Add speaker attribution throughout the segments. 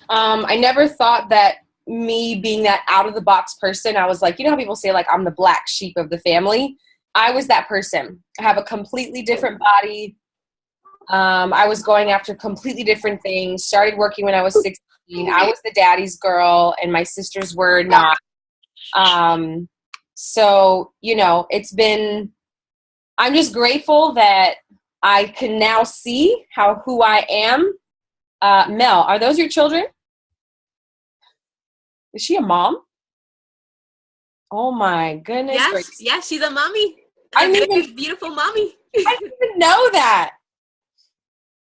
Speaker 1: I never thought that me being that out of the box person, I was like, you know how people say like I'm the black sheep of the family? I was that person. I have a completely different body. I was going after completely different things. Started working when I was 16. I was the daddy's girl, and my sisters were not. Um, so, you know, I'm just grateful that I can now see who I am. Mel, are those your children? Is she a mom? Oh my goodness
Speaker 2: Yes,
Speaker 1: gracious.
Speaker 2: yes, she's a mommy.
Speaker 1: I
Speaker 2: A
Speaker 1: didn't
Speaker 2: very
Speaker 1: even,
Speaker 2: beautiful mommy.
Speaker 1: I didn't even know that.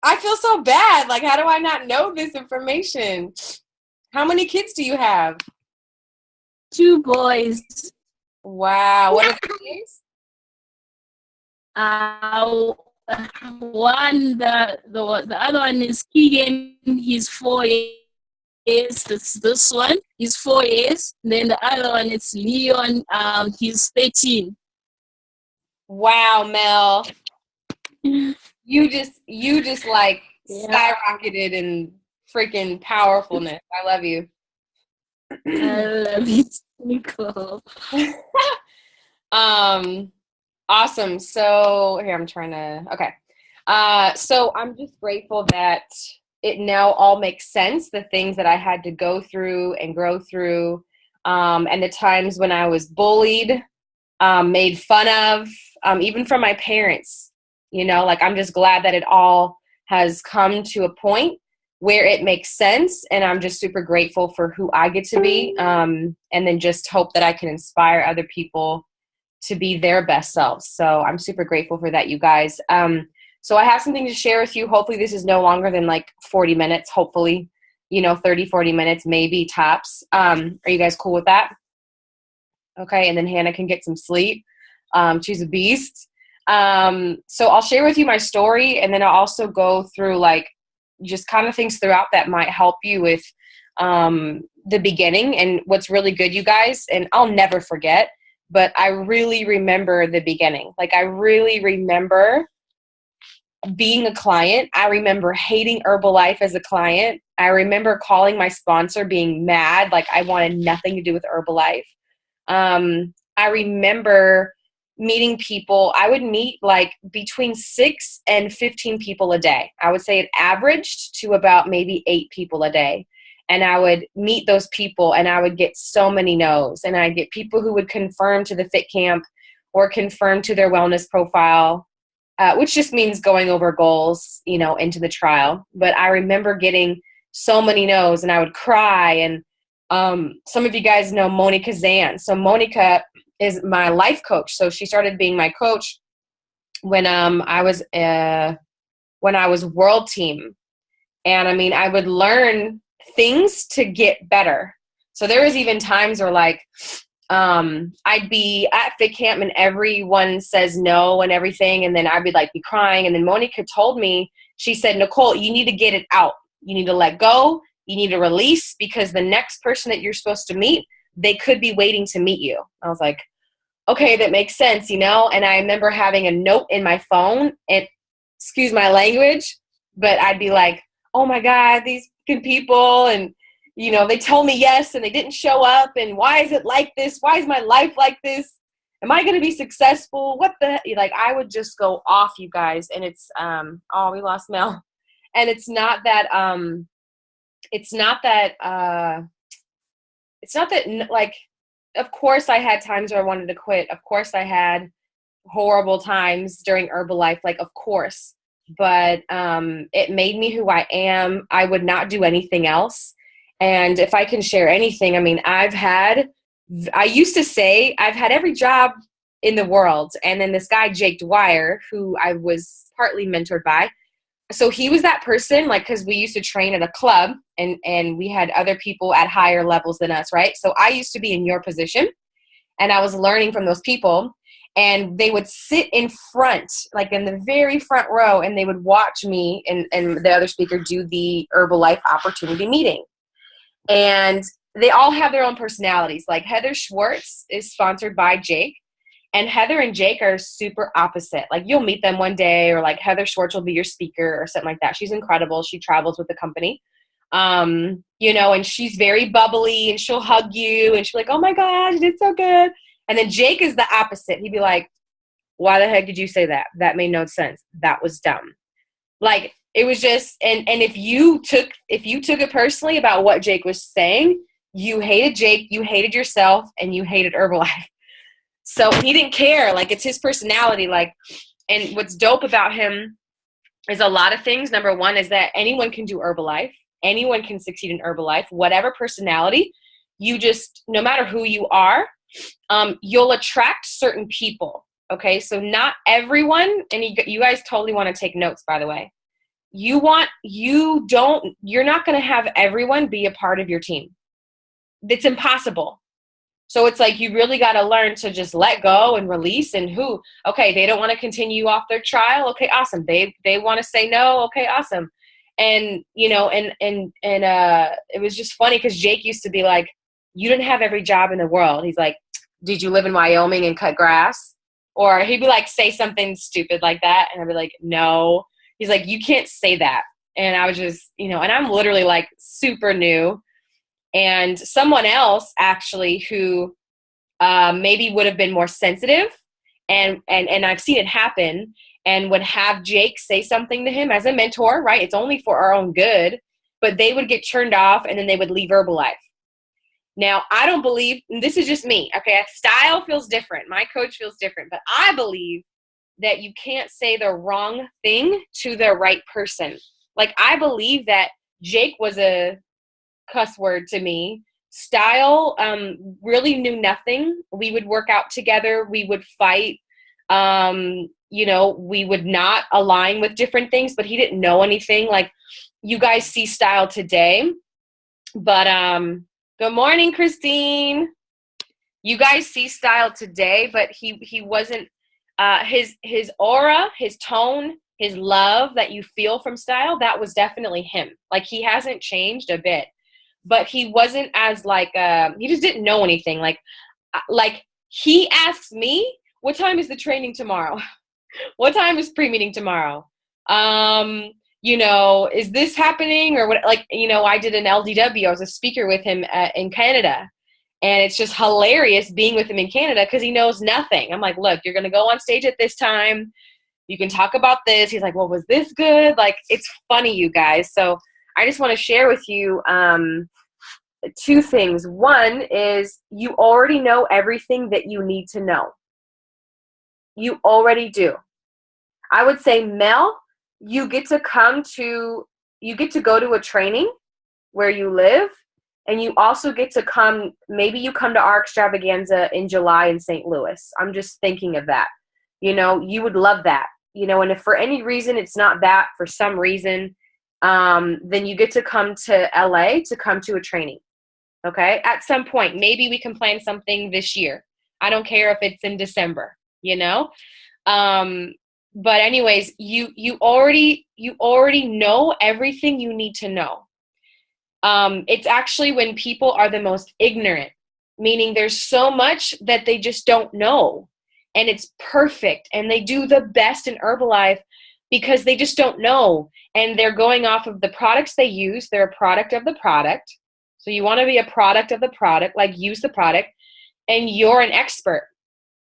Speaker 1: I feel so bad. Like, how do I not know this information? How many kids do you have?
Speaker 3: 2 boys.
Speaker 1: Wow. What are the names?
Speaker 3: Uh, the other one is Keegan. He's 4 years. This one is 4 years. Then the other one is Leon. He's 13.
Speaker 1: Wow, Mel. You just like
Speaker 3: Yeah.
Speaker 1: skyrocketed in freaking powerfulness. I love you.
Speaker 3: I love it, Nicole.
Speaker 1: Awesome. So here okay. So I'm just grateful that it now all makes sense, the things that I had to go through and grow through, and the times when I was bullied, made fun of, even from my parents. You know, like I'm just glad that it all has come to a point where it makes sense, and I'm just super grateful for who I get to be, and then just hope that I can inspire other people to be their best selves. So I'm super grateful for that, you guys. So I have something to share with you. Hopefully this is no longer than like 40 minutes, hopefully, 30, 40 minutes, maybe tops. Are you guys cool with that? Okay. And then Hannah can get some sleep. She's a beast. So I'll share with you my story, and then I'll also go through like just kind of things throughout that might help you with the beginning and what's really good, you guys. And I'll never forget, but I really remember the beginning. Like I really remember being a client. I remember hating Herbalife as a client. I remember calling my sponsor being mad, like I wanted nothing to do with Herbalife. I remember meeting people. I would meet like between 6 and 15 people a day. I would say it averaged to about maybe 8 people a day. And I would meet those people, and I would get so many no's. And I'd get people who would confirm to the fit camp or confirm to their wellness profile, which just means going over goals, into the trial. But I remember getting so many no's, and I would cry. And some of you guys know Monica Zan. So Monica is my life coach. So she started being my coach when I was world team. And I mean, I would learn things to get better. So there was even times where like I'd be at fit camp and everyone says no and everything, and then I'd be like be crying, and then Monica told me, she said, Nicole, you need to get it out. You need to let go. You need to release, because the next person that you're supposed to meet, they could be waiting to meet you. I was like, okay, that makes sense, And I remember having a note in my phone, and excuse my language, but I'd be like, oh my God, these good people, and they told me yes and they didn't show up, and why is it like this? Why is my life like this? Am I going to be successful? What the, like, I would just go off, you guys. And it's, oh, we lost Mel. And it's not that, like, of course I had times where I wanted to quit. Of course I had horrible times during Herbalife, like, of course, but it made me who I am. I would not do anything else. And if I can share anything, I mean, I used to say I've had every job in the world. And then this guy, Jake Dwyer, who I was partly mentored by, so he was that person, like, because we used to train at a club, and we had other people at higher levels than us, right? So I used to be in your position, and I was learning from those people, and they would sit in front, like in the very front row, and they would watch me and the other speaker do the Herbalife opportunity meeting. And they all have their own personalities. Like Heather Schwartz is sponsored by Jake, and Heather and Jake are super opposite. Like you'll meet them one day, or like Heather Schwartz will be your speaker or something like that. She's incredible. She travels with the company. and she's very bubbly and she'll hug you and she'll be like, oh my gosh, you did so good. And then Jake is the opposite. He'd be like, why the heck did you say that? That made no sense. That was dumb. Like, it was just, and if you took it personally about what Jake was saying, you hated Jake, you hated yourself, and you hated Herbalife. So he didn't care. Like, it's his personality. Like, and what's dope about him is a lot of things. Number one is that anyone can do Herbalife. Anyone can succeed in Herbalife. Whatever personality, you just, no matter who you are, you'll attract certain people. Okay, so not everyone, and you guys totally want to take notes, by the way. You're not going to have everyone be a part of your team. It's impossible. So it's like you really got to learn to just let go and release. And okay, they don't want to continue off their trial. Okay, awesome. They want to say no. Okay, awesome. And it was just funny because Jake used to be like, you didn't have every job in the world. He's like, did you live in Wyoming and cut grass? Or he'd be like, say something stupid like that. And I'd be like, no. He's like, you can't say that. And I was just, and I'm literally like super new. And someone else actually who maybe would have been more sensitive and I've seen it happen and would have Jake say something to him as a mentor, right? It's only for our own good, but they would get turned off and then they would leave Herbalife. Now, I don't believe, and this is just me, okay? Style feels different. My coach feels different, but I believe that you can't say the wrong thing to the right person. Like, I believe that Jake was a cuss word to me. Style really knew nothing. We would work out together. We would fight. We would not align with different things, but he didn't know anything. Like, you guys see Style today, but good morning, Christine. You guys see Style today, but he wasn't his aura, his tone, his love that you feel from Style, that was definitely him. Like, he hasn't changed a bit, but he wasn't as like he just didn't know anything. Like he asks me, what time is the training tomorrow? What time is pre-meeting tomorrow? Is this happening or what? Like, I did an LDW. I was a speaker with him in Canada. And it's just hilarious being with him in Canada because he knows nothing. I'm like, look, you're going to go on stage at this time. You can talk about this. He's like, well, was this good? Like, it's funny, you guys. So I just want to share with you two things. One is you already know everything that you need to know. You already do. I would say, Mel, you get to go to a training where you live. And you also get to come, maybe you come to our extravaganza in July in St. Louis. I'm just thinking of that. You would love that. And if for any reason it's not that, for some reason, then you get to come to LA to come to a training. Okay? At some point, maybe we can plan something this year. I don't care if it's in December, But anyways, you already know everything you need to know. It's actually when people are the most ignorant, meaning there's so much that they just don't know, and it's perfect, and they do the best in Herbalife because they just don't know, and they're going off of the products they use. They're a product of the product. So you want to be a product of the product, like use the product, and you're an expert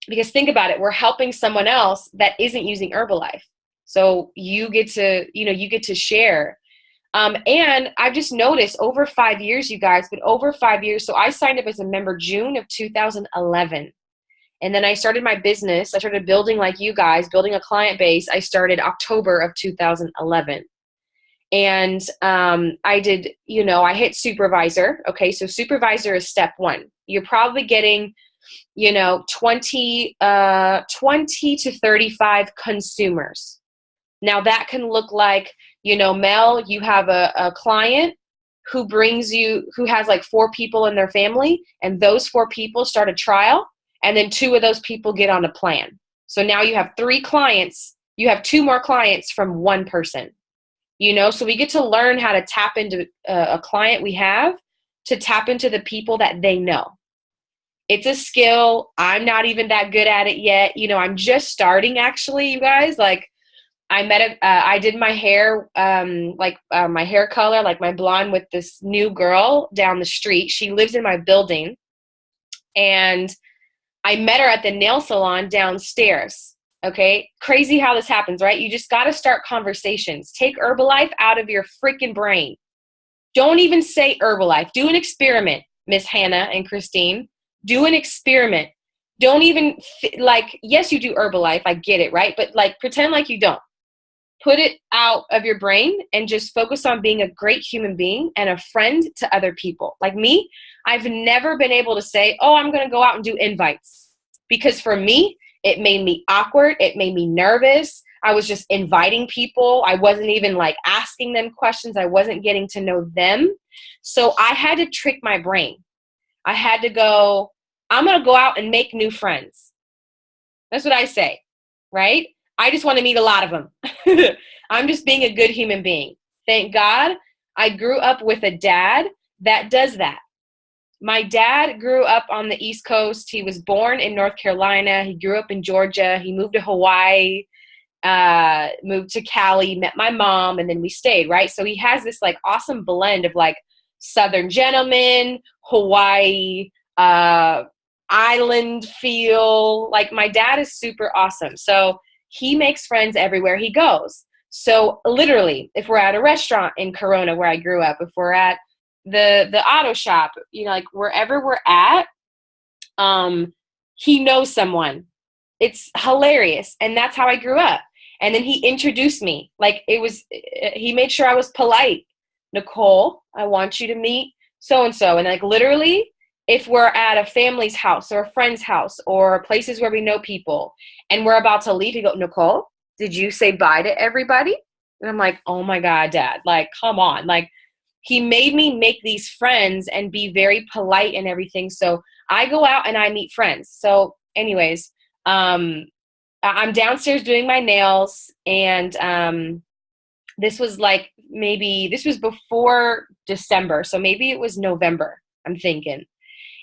Speaker 1: because think about it. We're helping someone else that isn't using Herbalife. So you get to share. And I've just noticed over 5 years, you guys, but over 5 years. So I signed up as a member June of 2011. And then I started my business. I started building like you guys, building a client base. I started October of 2011. And I did, I hit supervisor. Okay, so supervisor is step one. You're probably getting, 20 to 35 consumers. Now that can look like, Mel, you have a client who has like 4 people in their family, and those 4 people start a trial, and then 2 of those people get on a plan. So now you have 3 clients. You have 2 more clients from 1 person, so we get to learn how to tap into a client we have to tap into the people that they know. It's a skill. I'm not even that good at it yet. I'm just starting actually, you guys, like, I did my hair, my hair color, like my blonde, with this new girl down the street. She lives in my building, and I met her at the nail salon downstairs. Okay. Crazy how this happens, right? You just got to start conversations. Take Herbalife out of your freaking brain. Don't even say Herbalife. Do an experiment, Miss Hannah and Christine. Do an experiment. Don't even, yes, you do Herbalife. I get it, right? But like, pretend like you don't. Put it out of your brain and just focus on being a great human being and a friend to other people. Like me, I've never been able to say, oh, I'm going to go out and do invites. Because for me, it made me awkward. It made me nervous. I was just inviting people. I wasn't even like asking them questions. I wasn't getting to know them. So I had to trick my brain. I had to go, I'm going to go out and make new friends. That's what I say, right? I just want to meet a lot of them. I'm just being a good human being. Thank God I grew up with a dad that does that. My dad grew up on the East Coast. He was born in North Carolina. He grew up in Georgia. He moved to Hawaii, moved to Cali, met my mom, and then we stayed, right? So he has this like awesome blend of like Southern gentleman, Hawaii, island feel. Like my dad is super awesome. So he makes friends everywhere he goes. So literally, if we're at a restaurant in Corona where I grew up, if we're at the auto shop, like wherever we're at, he knows someone. It's hilarious. And that's how I grew up. And then he introduced me. Like he made sure I was polite. Nicole, I want you to meet so-and-so. And like literally, if we're at a family's house or a friend's house or places where we know people and we're about to leave, he go, Nicole, did you say bye to everybody? And I'm like, oh my God, Dad, like, come on. Like, he made me make these friends and be very polite and everything. So I go out and I meet friends. So anyways, I'm downstairs doing my nails, and this was before December. So maybe it was November, I'm thinking.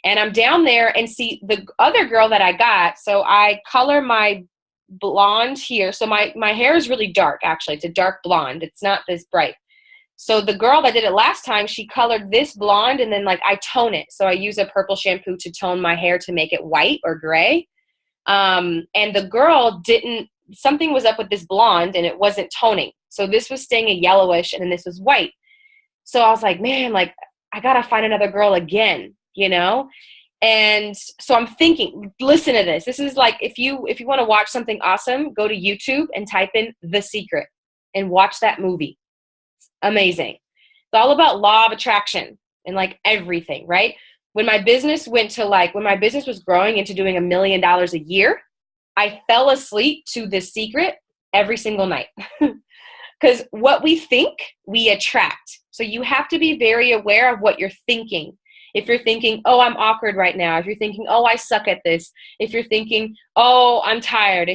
Speaker 1: And I'm down there and see the other girl that I got. So I color my blonde here. So my hair is really dark, actually. It's a dark blonde. It's not this bright. So the girl that did it last time, she colored this blonde, and then like I tone it. So I use a purple shampoo to tone my hair to make it white or gray. And the girl something was up with this blonde and it wasn't toning. So this was staying a yellowish and then this was white. So I was like, man, like I got to find another girl again, And so I'm thinking, listen to this. This is like, if you want to watch something awesome, go to YouTube and type in The Secret and watch that movie. Amazing. It's all about law of attraction and like everything, right? When my business when my business was growing into doing $1 million a year, I fell asleep to The Secret every single night. Because what we think, we attract. So you have to be very aware of what you're thinking. If you're thinking, oh, I'm awkward right now. If you're thinking, oh, I suck at this. If you're thinking, oh, I'm tired.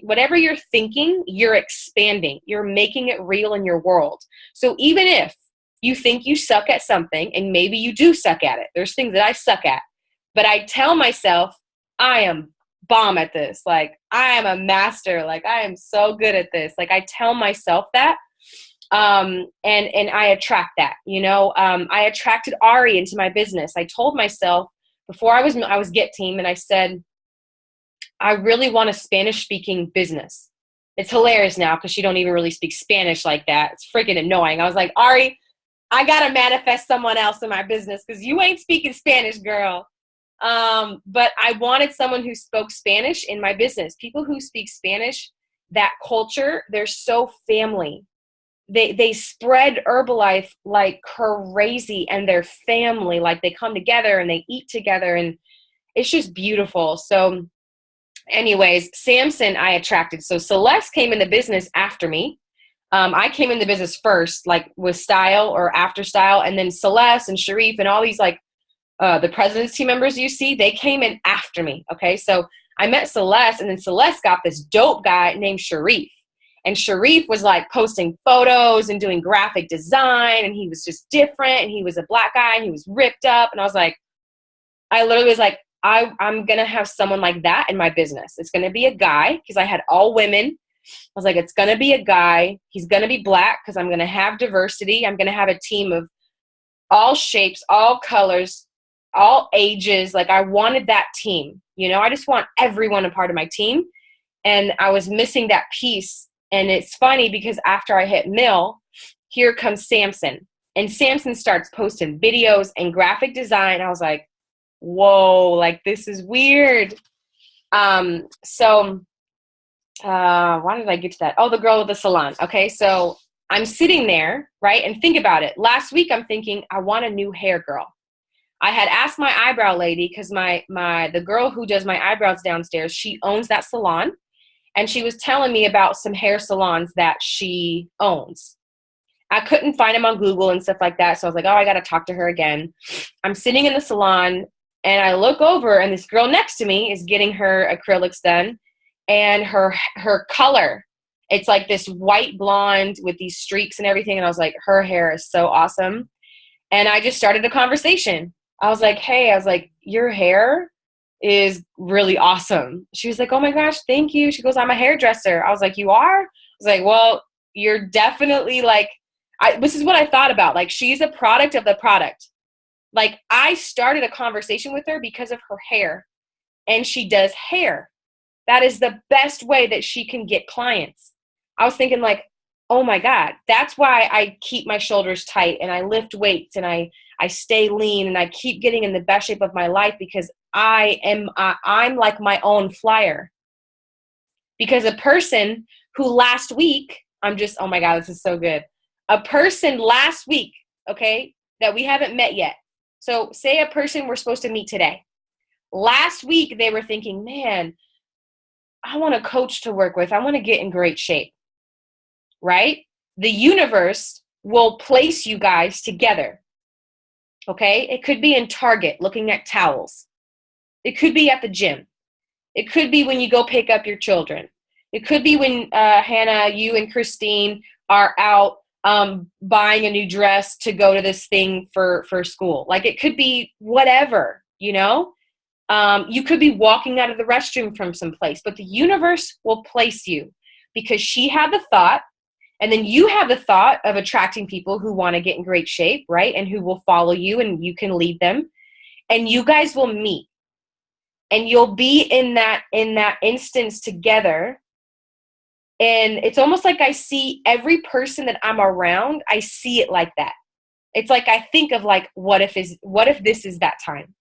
Speaker 1: Whatever you're thinking, you're expanding. You're making it real in your world. So even if you think you suck at something, and maybe you do suck at it. There's things that I suck at. But I tell myself, I am bomb at this. Like, I am a master. Like, I am so good at this. Like, I tell myself that. And I attract that, I attracted Ari into my business. I told myself before I was Get Team, and I said, I really want a Spanish speaking business. It's hilarious now because she don't even really speak Spanish like that. It's freaking annoying. I was like, Ari, I got to manifest someone else in my business because you ain't speaking Spanish, girl. But I wanted someone who spoke Spanish in my business. People who speak Spanish, that culture, they're so family. They spread Herbalife like crazy, and their family, like they come together and they eat together, and it's just beautiful. So anyways, Samson I attracted. So Celeste came in the business after me. I came in the business first, like with style or after style. And then Celeste and Sharif and all these like the president's team members you see, they came in after me. Okay. So I met Celeste, and then Celeste got this dope guy named Sharif. And Sharif was like posting photos and doing graphic design, and he was just different, and he was a black guy, and he was ripped up. And I literally was like, I'm going to have someone like that in my business. It's going to be a guy, because I had all women. I was like, it's going to be a guy. He's going to be black because I'm going to have diversity. I'm going to have a team of all shapes, all colors, all ages. Like I wanted that team, you know, I just want everyone a part of my team. And I was missing that piece. And it's funny because after I hit mill, here comes Samson. And Samson starts posting videos and graphic design. I was like, whoa, like this is weird. So why did I get to that? Oh, the girl with the salon. Okay, so I'm sitting there, right? And think about it. Last week, I'm thinking, I want a new hair girl. I had asked my eyebrow lady because the girl who does my eyebrows downstairs, she owns that salon. And she was telling me about some hair salons that she owns. I couldn't find them on Google and stuff like that. So I was like, oh, I got to talk to her again. I'm sitting in the salon and I look over and this girl next to me is getting her acrylics done. And her color, it's like this white blonde with these streaks and everything. And I was like, her hair is so awesome. And I just started a conversation. I was like, hey, your hair is really awesome. She was like, oh my gosh, thank you. She goes, I'm a hairdresser. I was like, you are? I was like, well, you're definitely like, this is what I thought about. Like, she's a product of the product. Like, I started a conversation with her because of her hair, and she does hair. That is the best way that she can get clients. I was thinking like, oh my God, that's why I keep my shoulders tight and I lift weights and I stay lean and I keep getting in the best shape of my life because I'm like my own flyer. Because a person who last week, oh my God, this is so good. A person last week, okay, that we haven't met yet. So say a person we're supposed to meet today. Last week, they were thinking, man, I want a coach to work with. I want to get in great shape, right? The universe will place you guys together, okay? It could be in Target looking at towels. It could be at the gym. It could be when you go pick up your children. It could be when, Hannah, you and Christine are out buying a new dress to go to this thing for school. Like it could be whatever, you know? You could be walking out of the restroom from some place, but the universe will place you because she had the thought, and then you have the thought of attracting people who want to get in great shape, right? And who will follow you and you can lead them, and you guys will meet and you'll be in that instance together. And it's almost like I see every person that I'm around, I see it like that. It's like I think of like, what if this is that time?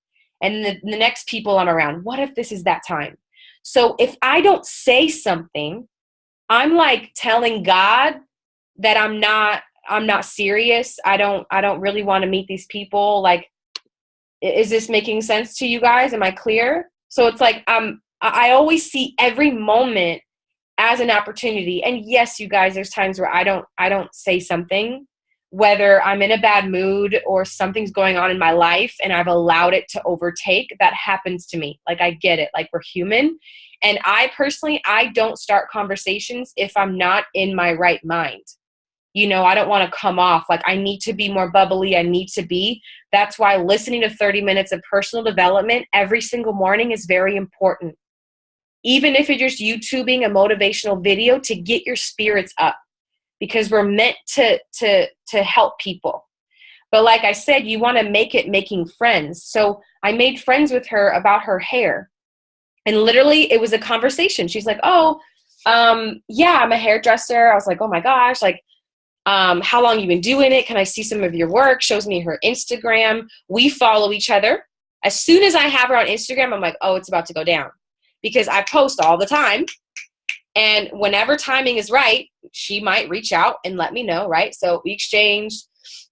Speaker 1: And the next people I'm around, what if this is that time? So if I don't say something, I'm like telling God that I'm not serious. I don't really want to meet these people. Like, is this making sense to you guys? Am I clear? So it's like, I always see every moment as an opportunity. And yes, you guys, there's times where I don't say something, whether I'm in a bad mood or something's going on in my life and I've allowed it to overtake. That happens to me. Like, I get it. Like, we're human. And I personally don't start conversations if I'm not in my right mind. You know, I don't want to come off like I need to be more bubbly. I need to be. That's why listening to 30 minutes of personal development every single morning is very important. Even if you're just YouTubing a motivational video to get your spirits up, because we're meant to help people. But like I said, you want to make it making friends. So I made friends with her about her hair. And literally it was a conversation. She's like, oh, yeah, I'm a hairdresser. I was like, oh my gosh, like, how long you been doing it? Can I see some of your work? Shows me her Instagram. We follow each other. As soon as I have her on Instagram, I'm like, oh, it's about to go down. Because I post all the time. And whenever timing is right, she might reach out and let me know, right? So we exchanged.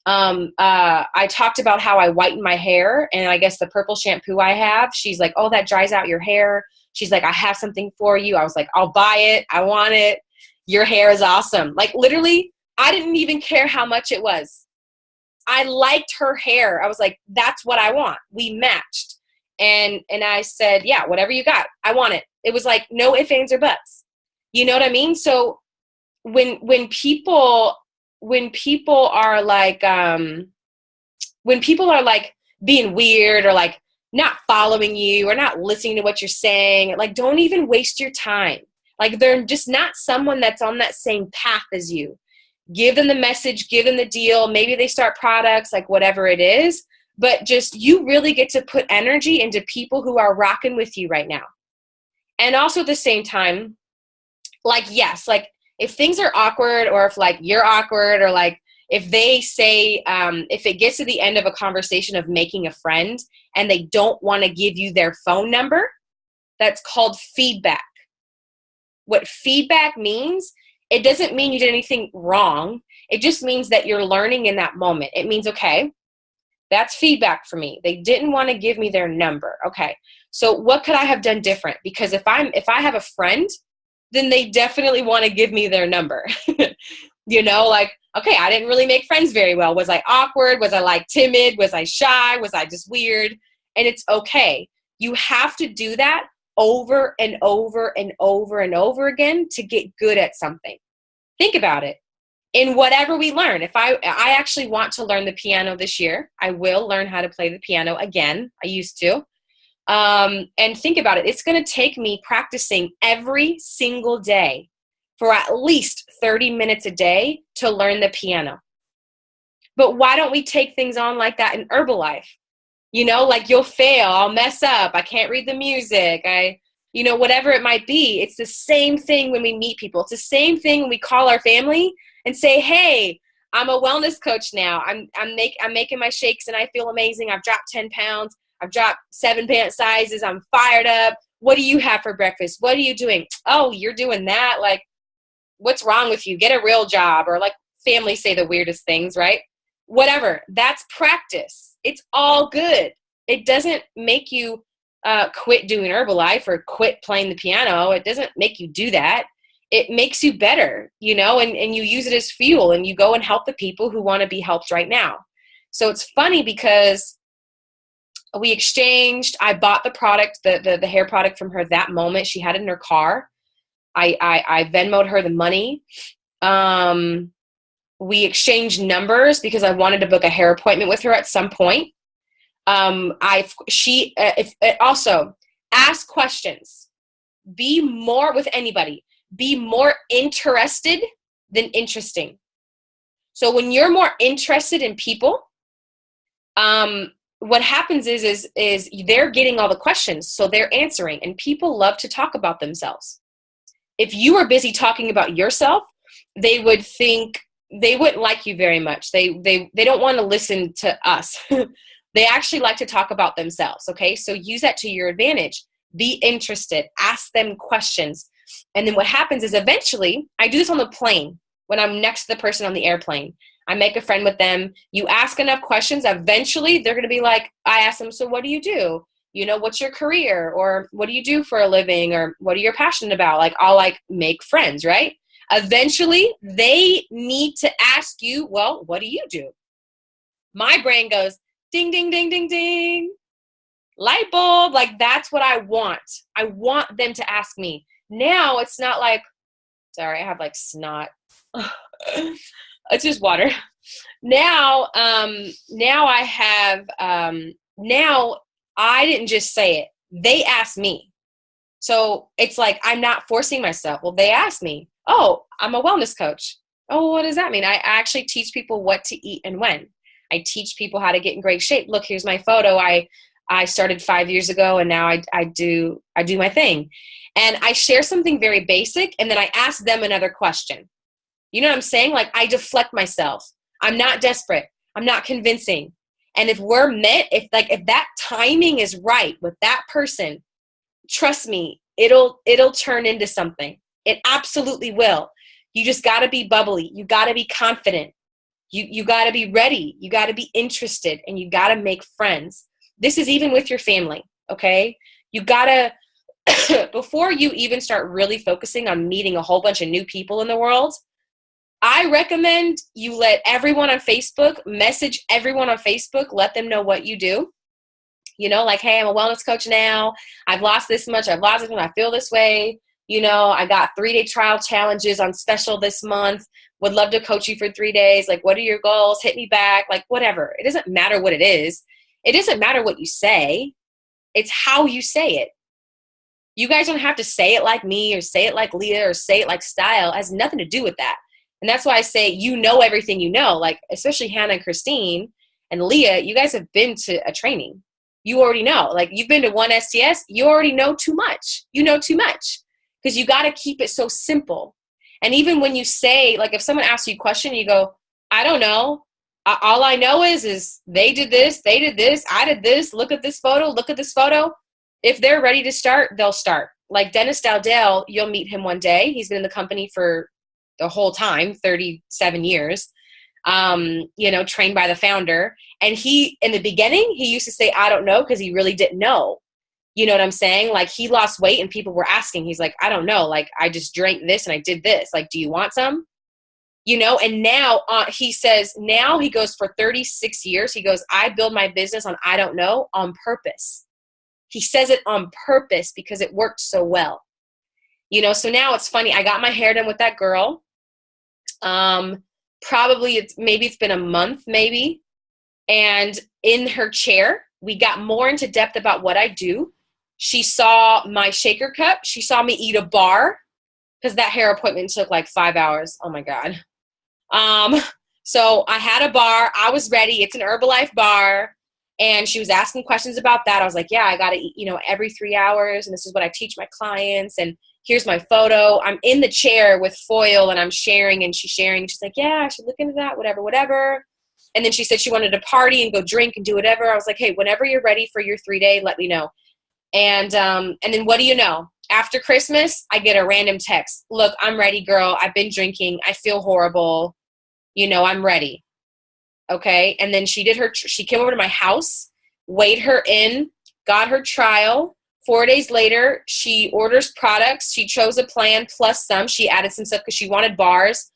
Speaker 1: I talked about how I whiten my hair, and I guess the purple shampoo I have, she's like, oh, that dries out your hair. She's like, I have something for you. I was like, I'll buy it. I want it. Your hair is awesome. Like, literally, I didn't even care how much it was. I liked her hair. I was like, that's what I want. We matched. And I said, yeah, whatever you got, I want it. It was like, no ifs, ands, or buts. You know what I mean? So when people are like, being weird or like not following you or not listening to what you're saying, like, don't even waste your time. Like they're just not someone that's on that same path as you. Give them the message, give them the deal. Maybe they start products, like whatever it is. But just you really get to put energy into people who are rocking with you right now. And also at the same time, like, yes, like if things are awkward or if like you're awkward or like if they say, if it gets to the end of a conversation of making a friend and they don't want to give you their phone number, that's called feedback. What feedback means, it doesn't mean you did anything wrong. It just means that you're learning in that moment. It means, okay, that's feedback for me. They didn't want to give me their number. Okay. So what could I have done different? Because if I have a friend, then they definitely want to give me their number. You know, like, okay, I didn't really make friends very well. Was I awkward? Was I like timid? Was I shy? Was I just weird? And it's okay. You have to do that over and over and over and over again to get good at something. Think about it. In whatever we learn, if I actually want to learn the piano this year, I will learn how to play the piano again. I used to. And think about it. It's going to take me practicing every single day for at least 30 minutes a day to learn the piano. But why don't we take things on like that in Herbalife? You know, like you'll fail, I'll mess up, I can't read the music, whatever it might be. It's the same thing when we meet people. It's the same thing when we call our family and say, hey, I'm a wellness coach now. I'm making my shakes and I feel amazing. I've dropped 10 pounds. I've dropped 7 pant sizes. I'm fired up. What do you have for breakfast? What are you doing? Oh, you're doing that? Like, what's wrong with you? Get a real job. Or like families say the weirdest things, right? Whatever. That's practice. It's all good. It doesn't make you quit doing Herbalife or quit playing the piano. It doesn't make you do that. It makes you better, and you use it as fuel and you go and help the people who want to be helped right now. So it's funny because we exchanged. I bought the product, the hair product from her that moment. She had it in her car. I Venmo'd her the money. We exchanged numbers because I wanted to book a hair appointment with her at some point. Also ask questions. Be more with anybody. Be more interested than interesting. So when you're more interested in people, what happens is they're getting all the questions, so they're answering, and people love to talk about themselves. If you are busy talking about yourself, they wouldn't like you very much. They don't want to listen to us. They actually like to talk about themselves. Okay. So use that to your advantage. Be interested, ask them questions. And then what happens is eventually, I do this on the plane when I'm next to the person on the airplane. I make a friend with them. You ask enough questions, eventually they're going to be like, I ask them, so what do you do? What's your career? Or what do you do for a living? Or what are you passionate about? Like, I'll make friends, right? Eventually, they need to ask you, well, what do you do? My brain goes, ding, ding, ding, ding, ding. Light bulb. Like, that's what I want. I want them to ask me. Now, it's not like, sorry, I have snot. It's just water. Now I didn't just say it. They asked me. So it's like, I'm not forcing myself. Well, they asked me, oh, I'm a wellness coach. Oh, what does that mean? I actually teach people what to eat and when. I teach people how to get in great shape. Look, here's my photo. I started 5 years ago and now I do my thing. And I share something very basic and then I ask them another question. You know what I'm saying? Like, I deflect myself. I'm not desperate. I'm not convincing. And if we're met, if that timing is right with that person, trust me, it'll turn into something. It absolutely will. You just got to be bubbly. You got to be confident. You got to be ready. You got to be interested, and you got to make friends. This is even with your family, okay? You got to, before you even start really focusing on meeting a whole bunch of new people in the world, I recommend you let everyone on Facebook, message everyone on Facebook, let them know what you do. Like, hey, I'm a wellness coach now. I've lost this much. I've lost this much. I feel this way. I got 3-day trial challenges on special this month. Would love to coach you for 3 days. Like, what are your goals? Hit me back. Like, whatever. It doesn't matter what it is. It doesn't matter what you say. It's how you say it. You guys don't have to say it like me or say it like Leah or say it like Style. It has nothing to do with that. And that's why I say, you know, everything you know, like especially Hannah and Christine and Leah, you guys have been to a training. You already know, like you've been to one STS, you already know too much. You know too much because you got to keep it so simple. And even when you say, like, if someone asks you a question, you go, I don't know. All I know is they did this, I did this, look at this photo. If they're ready to start, they'll start. Like Dennis Dowdell, you'll meet him one day. He's been in the company for the whole time, 37 years, you know, trained by the founder. And he, in the beginning, he used to say, I don't know, because he really didn't know. You know what I'm saying? Like he lost weight and people were asking. He's like, I don't know. Like I just drank this and I did this. Like, do you want some? You know, and now he says, now he goes for 36 years. He goes, I build my business on I don't know on purpose. He says it on purpose because it worked so well. You know, so now it's funny. I got my hair done with that girl. Probably it's been a month maybe. And in her chair, we got more into depth about what I do. She saw my shaker cup. She saw me eat a bar because that hair appointment took like 5 hours. Oh my God. So I had a bar. I was ready. It's an Herbalife bar. And she was asking questions about that. I was like, yeah, I got to eat, you know, every 3 hours. And this is what I teach my clients. And here's my photo. I'm in the chair with foil and I'm sharing and she's sharing. She's like, yeah, I should look into that, whatever. And then she said she wanted to party and go drink and do whatever. I was like, hey, whenever you're ready for your 3-day, let me know. And then what do you know? After Christmas, I get a random text. Look, I'm ready, girl. I've been drinking. I feel horrible. You know, I'm ready. Okay. And then she came over to my house, weighed her in, got her trial. 4 days later, she orders products. She chose a plan plus some. She added some stuff because she wanted bars.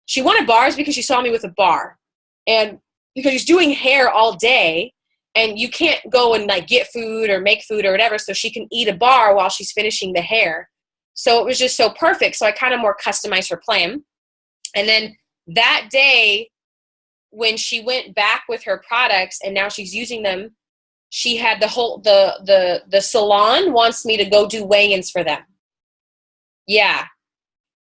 Speaker 1: She wanted bars because she saw me with a bar. And because she's doing hair all day and you can't go and like get food or make food or whatever, so she can eat a bar while she's finishing the hair. So it was just so perfect. So I kind of more customized her plan. And then that day when she went back with her products and now she's using them, she had the salon wants me to go do weigh-ins for them. Yeah.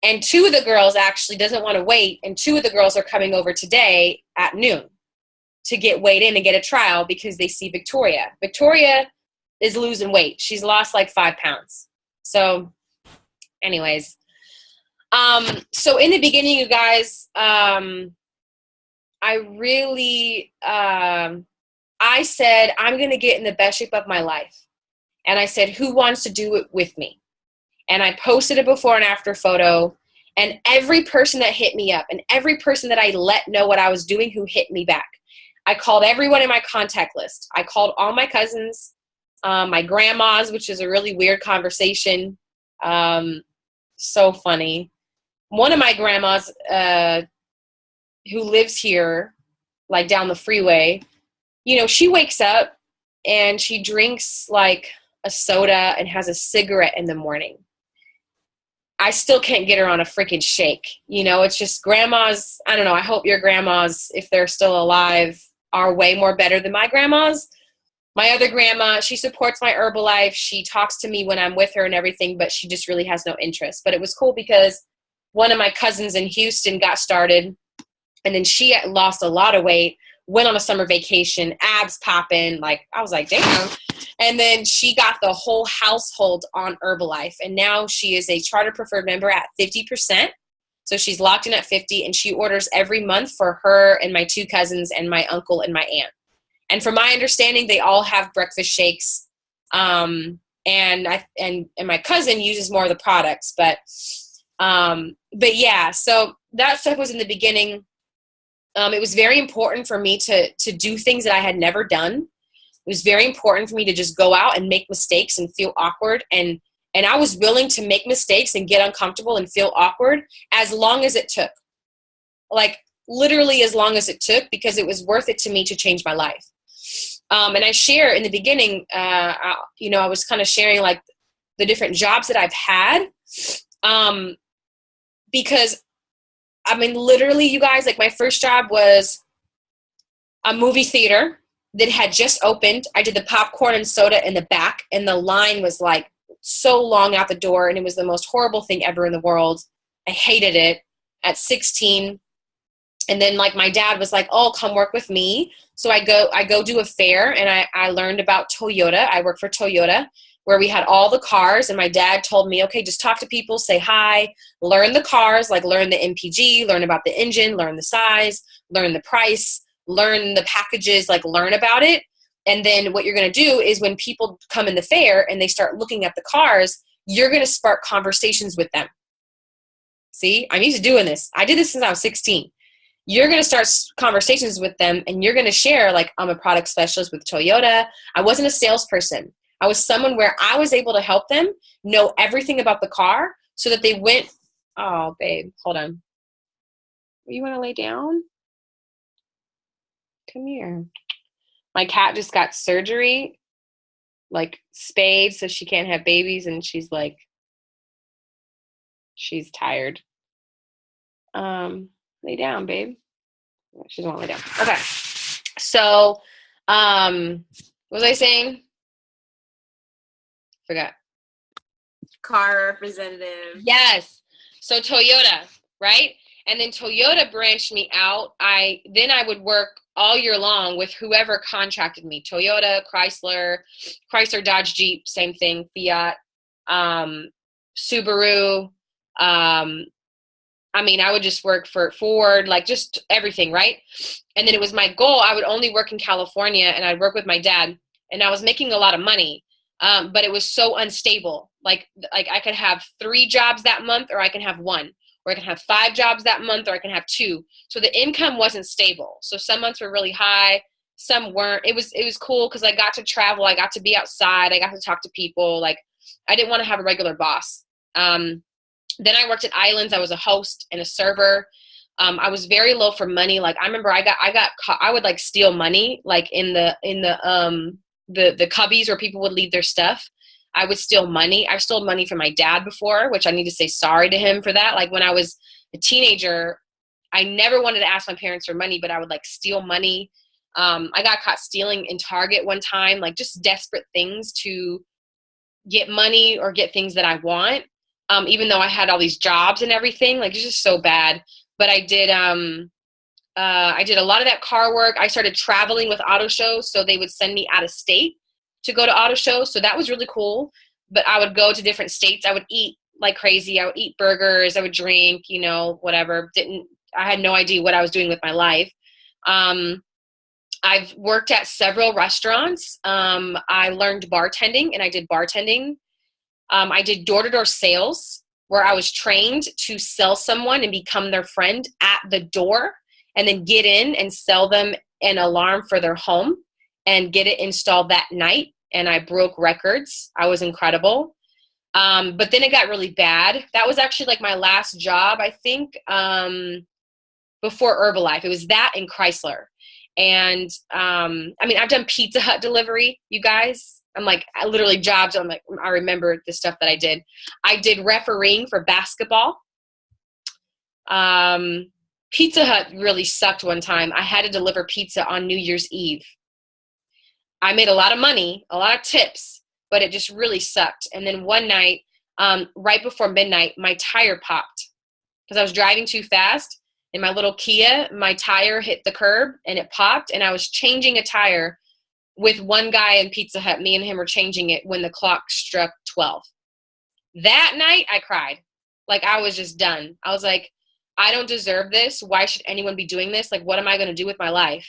Speaker 1: And 2 of the girls actually doesn't want to wait. And 2 of the girls are coming over today at noon to get weighed in and get a trial because they see Victoria. Victoria is losing weight. She's lost like 5 pounds. So anyways, so in the beginning, you guys, I really, I said, I'm going to get in the best shape of my life. And I said, who wants to do it with me? And I posted a before and after photo. And every person that hit me up and every person that I let know what I was doing who hit me back, I called everyone in my contact list. I called all my cousins, my grandmas, which is a really weird conversation. So funny. One of my grandmas who lives here, like down the freeway, you know, she wakes up and she drinks like a soda and has a cigarette in the morning. I still can't get her on a freaking shake. You know, it's just grandmas. I don't know. I hope your grandmas, if they're still alive, are way more better than my grandmas. My other grandma, she supports my Herbalife. She talks to me when I'm with her and everything, but she just really has no interest. But it was cool because one of my cousins in Houston got started, and then she lost a lot of weight, went on a summer vacation, abs popping. Like, I was like, damn. And then she got the whole household on Herbalife. And now she is a charter preferred member at 50%. So she's locked in at 50, and she orders every month for her and my 2 cousins and my uncle and my aunt. And from my understanding, they all have breakfast shakes. And my cousin uses more of the products, but yeah, so that stuff was in the beginning. It was very important for me to do things that I had never done. It was very important for me to just go out and make mistakes and feel awkward. And I was willing to make mistakes and get uncomfortable and feel awkward as long as it took. Like literally as long as it took, because it was worth it to me to change my life. And I share in the beginning, you know, I was kind of sharing like the different jobs that I've had. Because I mean, literally, you guys, like my first job was a movie theater that had just opened. I did the popcorn and soda in the back, and the line was like so long out the door, and it was the most horrible thing ever in the world. I hated it at 16. And then like my dad was like, oh, come work with me. So I go do a fair, and I learned about Toyota. I worked for Toyota, where we had all the cars, and my dad told me, okay, just talk to people, say hi, learn the cars, like learn the MPG, learn about the engine, learn the size, learn the price, learn the packages, like learn about it. And then what you're going to do is when people come in the fair and they start looking at the cars, you're going to spark conversations with them. See, I'm used to doing this. I did this since I was 16. You're going to start conversations with them, and you're going to share, like, I'm a product specialist with Toyota. I wasn't a salesperson. I was someone where I was able to help them know everything about the car so that they went, oh, babe, hold on. You want to lay down? Come here. My cat just got surgery, like spayed, so she can't have babies, and she's like, she's tired. Lay down, babe. She doesn't want to lay down. Okay. So, what was I saying? Forgot.
Speaker 3: Car representative.
Speaker 1: Yes. So Toyota, right? And then Toyota branched me out. I would work all year long with whoever contracted me. Toyota, Chrysler, Dodge, Jeep, same thing, Fiat, Subaru, I would just work for Ford, like just everything, right? And then it was my goal. I would only work in California, and I'd work with my dad, and I was making a lot of money, but it was so unstable. Like I could have 3 jobs that month, or I can have 1, or I can have 5 jobs that month, or I can have 2. So the income wasn't stable. So some months were really high, some weren't. It was cool because I got to travel, I got to be outside, I got to talk to people. Like I didn't want to have a regular boss. Then I worked at Islands. I was a host and a server. I was very low for money. Like I remember I would like steal money, like in the cubbies where people would leave their stuff. I would steal money. I've stolen money from my dad before, which I need to say sorry to him for that. Like when I was a teenager, I never wanted to ask my parents for money, but I would like steal money. I got caught stealing in Target one time, like just desperate things to get money or get things that I want. Even though I had all these jobs and everything, like it's just so bad. But I did a lot of that car work. I started traveling with auto shows, so they would send me out of state to go to auto shows. So that was really cool. But I would go to different states. I would eat like crazy. I would eat burgers. I would drink, whatever. I had no idea what I was doing with my life. I've worked at several restaurants. I learned bartending, and I did bartending. I did door-to-door sales, where I was trained to sell someone and become their friend at the door, and then get in and sell them an alarm for their home and get it installed that night. And I broke records. I was incredible. But then it got really bad. That was actually like my last job, I think, before Herbalife. It was that in Chrysler. And I've done Pizza Hut delivery, you guys. I'm like, I literally jobs. I remember the stuff that I did. I did refereeing for basketball. Pizza Hut really sucked one time. I had to deliver pizza on New Year's Eve. I made a lot of money, a lot of tips, but it just really sucked. And then one night, right before midnight, my tire popped because I was driving too fast. In my little Kia, my tire hit the curb and it popped, and I was changing a tire with one guy in Pizza Hut. Me and him were changing it when the clock struck 12. That night, I cried. Like, I was just done. I was like, I don't deserve this. Why should anyone be doing this? Like, what am I going to do with my life?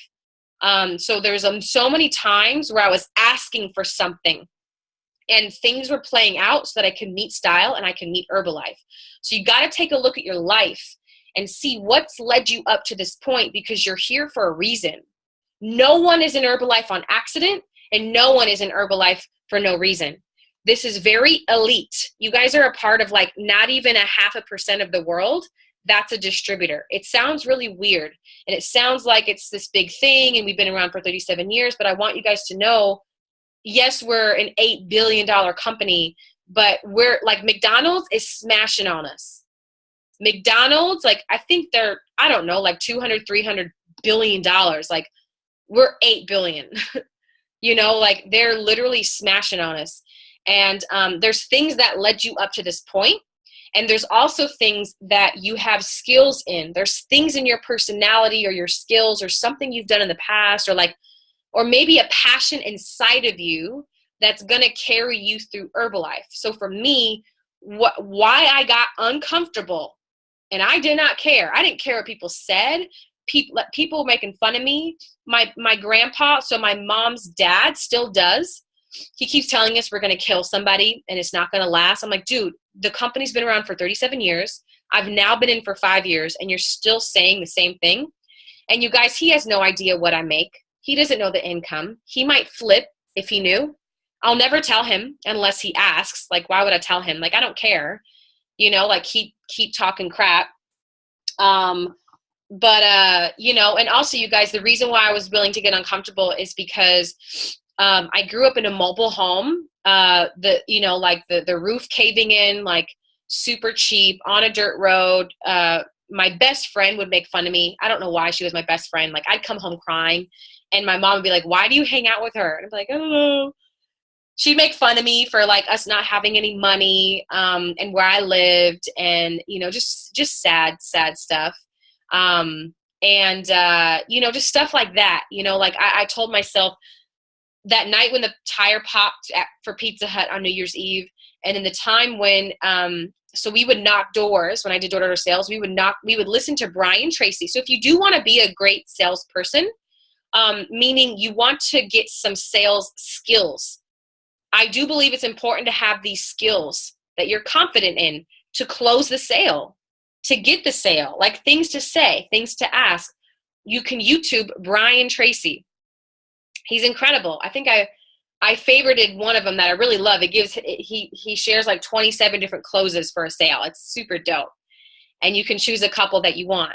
Speaker 1: So there's so many times where I was asking for something, and things were playing out so that I could meet style and I can meet Herbalife. So you got to take a look at your life and see what's led you up to this point, because you're here for a reason. No one is in Herbalife on accident, and no one is in Herbalife for no reason. This is very elite. You guys are a part of like not even 0.5% of the world. That's a distributor. It sounds really weird, and it sounds like it's this big thing and we've been around for 37 years, but I want you guys to know, yes, we're an $8 billion company, but we're like, McDonald's is smashing on us. McDonald's, like, I think they're, I don't know, like $200-300 billion. Like, we're 8 billion. Like, they're literally smashing on us. And there's things that led you up to this point. And there's also things that you have skills in. There's things in your personality or your skills or something you've done in the past, or maybe a passion inside of you that's going to carry you through Herbalife. So for me, why I got uncomfortable, and I did not care. I didn't care what people said. People making fun of me. My grandpa, so my mom's dad, still does. He keeps telling us we're going to kill somebody and it's not going to last. I'm like, dude, the company's been around for 37 years. I've now been in for 5 years and you're still saying the same thing. And you guys, he has no idea what I make. He doesn't know the income. He might flip if he knew. I'll never tell him unless he asks. Like, why would I tell him? Like, I don't care. Like keep talking crap. And also you guys, the reason why I was willing to get uncomfortable is because I grew up in a mobile home, the roof caving in, like super cheap on a dirt road. My best friend would make fun of me. I don't know why she was my best friend. Like I'd come home crying and my mom would be like, why do you hang out with her? And I'd be like, I don't know. She'd make fun of me for like us not having any money, and where I lived and, just sad stuff. Just stuff like that, like I told myself that night when the tire popped for Pizza Hut on New Year's Eve. And in the time when, so we would knock doors when I did door-to-door sales, we would listen to Brian Tracy. So if you do want to be a great salesperson, meaning you want to get some sales skills, I do believe it's important to have these skills that you're confident in to close the sale, to get the sale, like things to say, things to ask. You can YouTube Brian Tracy. He's incredible. I think I favorited one of them that I really love. He shares like 27 different closes for a sale. It's super dope. And you can choose a couple that you want.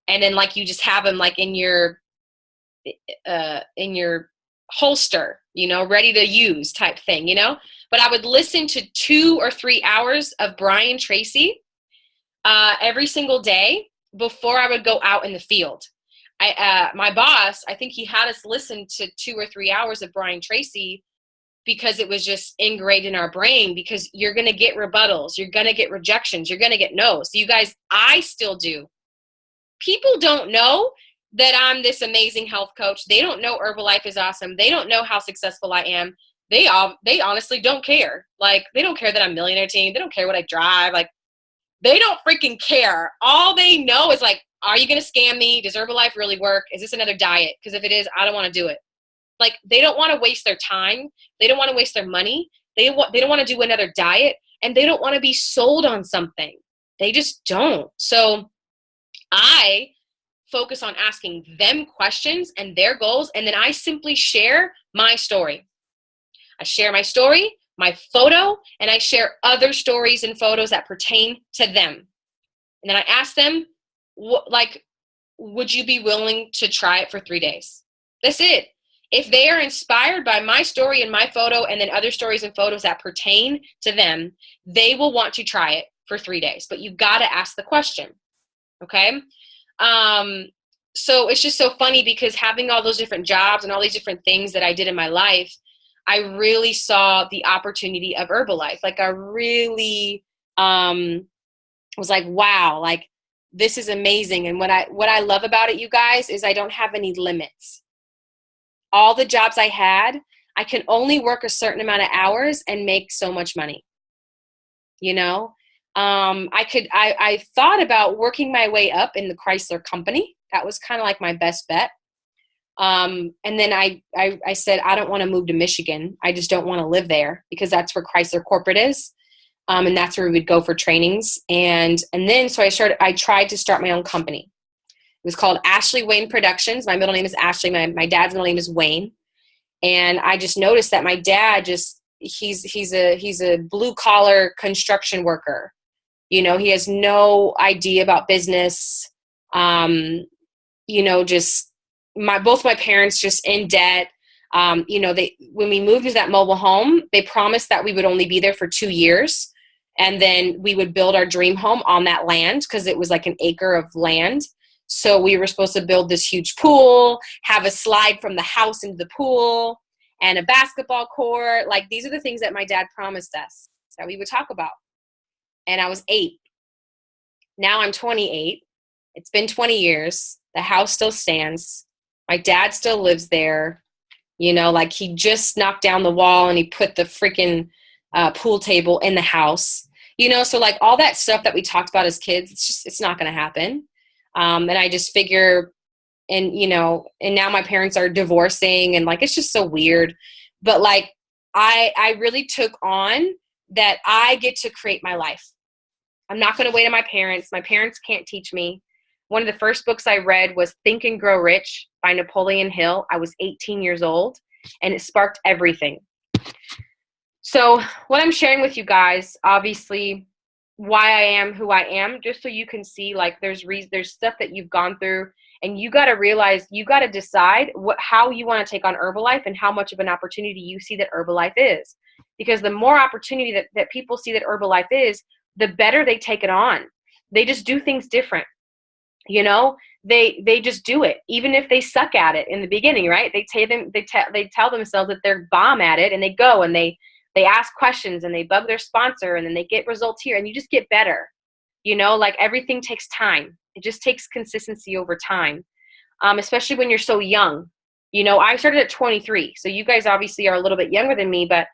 Speaker 1: And then like you just have them like in your holster, ready to use type thing, But I would listen to 2 or 3 hours of Brian Tracy every single day before I would go out in the field. My boss, I think he had us listen to 2 or 3 hours of Brian Tracy because it was just ingrained in our brain, because you're going to get rebuttals. You're going to get rejections. You're going to get no's. So you guys, I still do. People don't know that I'm this amazing health coach. They don't know Herbalife is awesome. They don't know how successful I am. They honestly don't care. Like, they don't care that I'm millionaire team. They don't care what I drive. Like, they don't freaking care. All they know is like, are you going to scam me? Does Herbalife really work? Is this another diet? Because if it is, I don't want to do it. Like, they don't want to waste their time. They don't want to waste their money. They don't want to do another diet, and they don't want to be sold on something. They just don't. So I focus on asking them questions and their goals, and then I simply share my story. I share my story, my photo, and I share other stories and photos that pertain to them. And then I ask them, would you be willing to try it for 3 days? That's it. If they are inspired by my story and my photo and then other stories and photos that pertain to them, they will want to try it for 3 days. But you've got to ask the question, okay? So it's just so funny because having all those different jobs and all these different things that I did in my life, I really saw the opportunity of Herbalife. Like, I really was like, wow, like, this is amazing. And what I love about it, you guys, is I don't have any limits. All the jobs I had, I can only work a certain amount of hours and make so much money. I thought about working my way up in the Chrysler company. That was kind of like my best bet. And then I said, I don't want to move to Michigan. I just don't want to live there because that's where Chrysler corporate is. And that's where we would go for trainings. And then, so I tried to start my own company. It was called Ashley Wayne Productions. My middle name is Ashley. My dad's middle name is Wayne. And I just noticed that my dad he's a blue collar construction worker. He has no idea about business. Both my parents just in debt. When we moved to that mobile home, they promised that we would only be there for 2 years. And then we would build our dream home on that land because it was like an acre of land. So we were supposed to build this huge pool, have a slide from the house into the pool. and a basketball court. Like, these are the things that my dad promised us that we would talk about. And I was 8. Now I'm 28. It's been 20 years. The house still stands. My dad still lives there. You know, like, he just knocked down the wall and he put the freaking pool table in the house. You know, so like all that stuff that we talked about as kids, it's not going to happen. And I just figure, and, you know, and now my parents are divorcing and like, it's just so weird. But like, I really took on that I get to create my life. I'm not going to wait on my parents. My parents can't teach me. One of the first books I read was Think and Grow Rich by Napoleon Hill. I was 18 years old, and it sparked everything. So what I'm sharing with you guys, obviously, why I am who I am, just so you can see, like, there's stuff that you've gone through, and you got to realize, you got to decide how you want to take on Herbalife and how much of an opportunity you see that Herbalife is. Because the more opportunity that people see that Herbalife is, the better they take it on. They just do things different. You know, they just do it, even if they suck at it in the beginning, right? They tell themselves that they're bomb at it, and they go and they ask questions and they bug their sponsor, and then they get results here, and you just get better. You know, like, everything takes time. It just takes consistency over time, especially when you're so young. You know, I started at 23, so you guys obviously are a little bit younger than me, but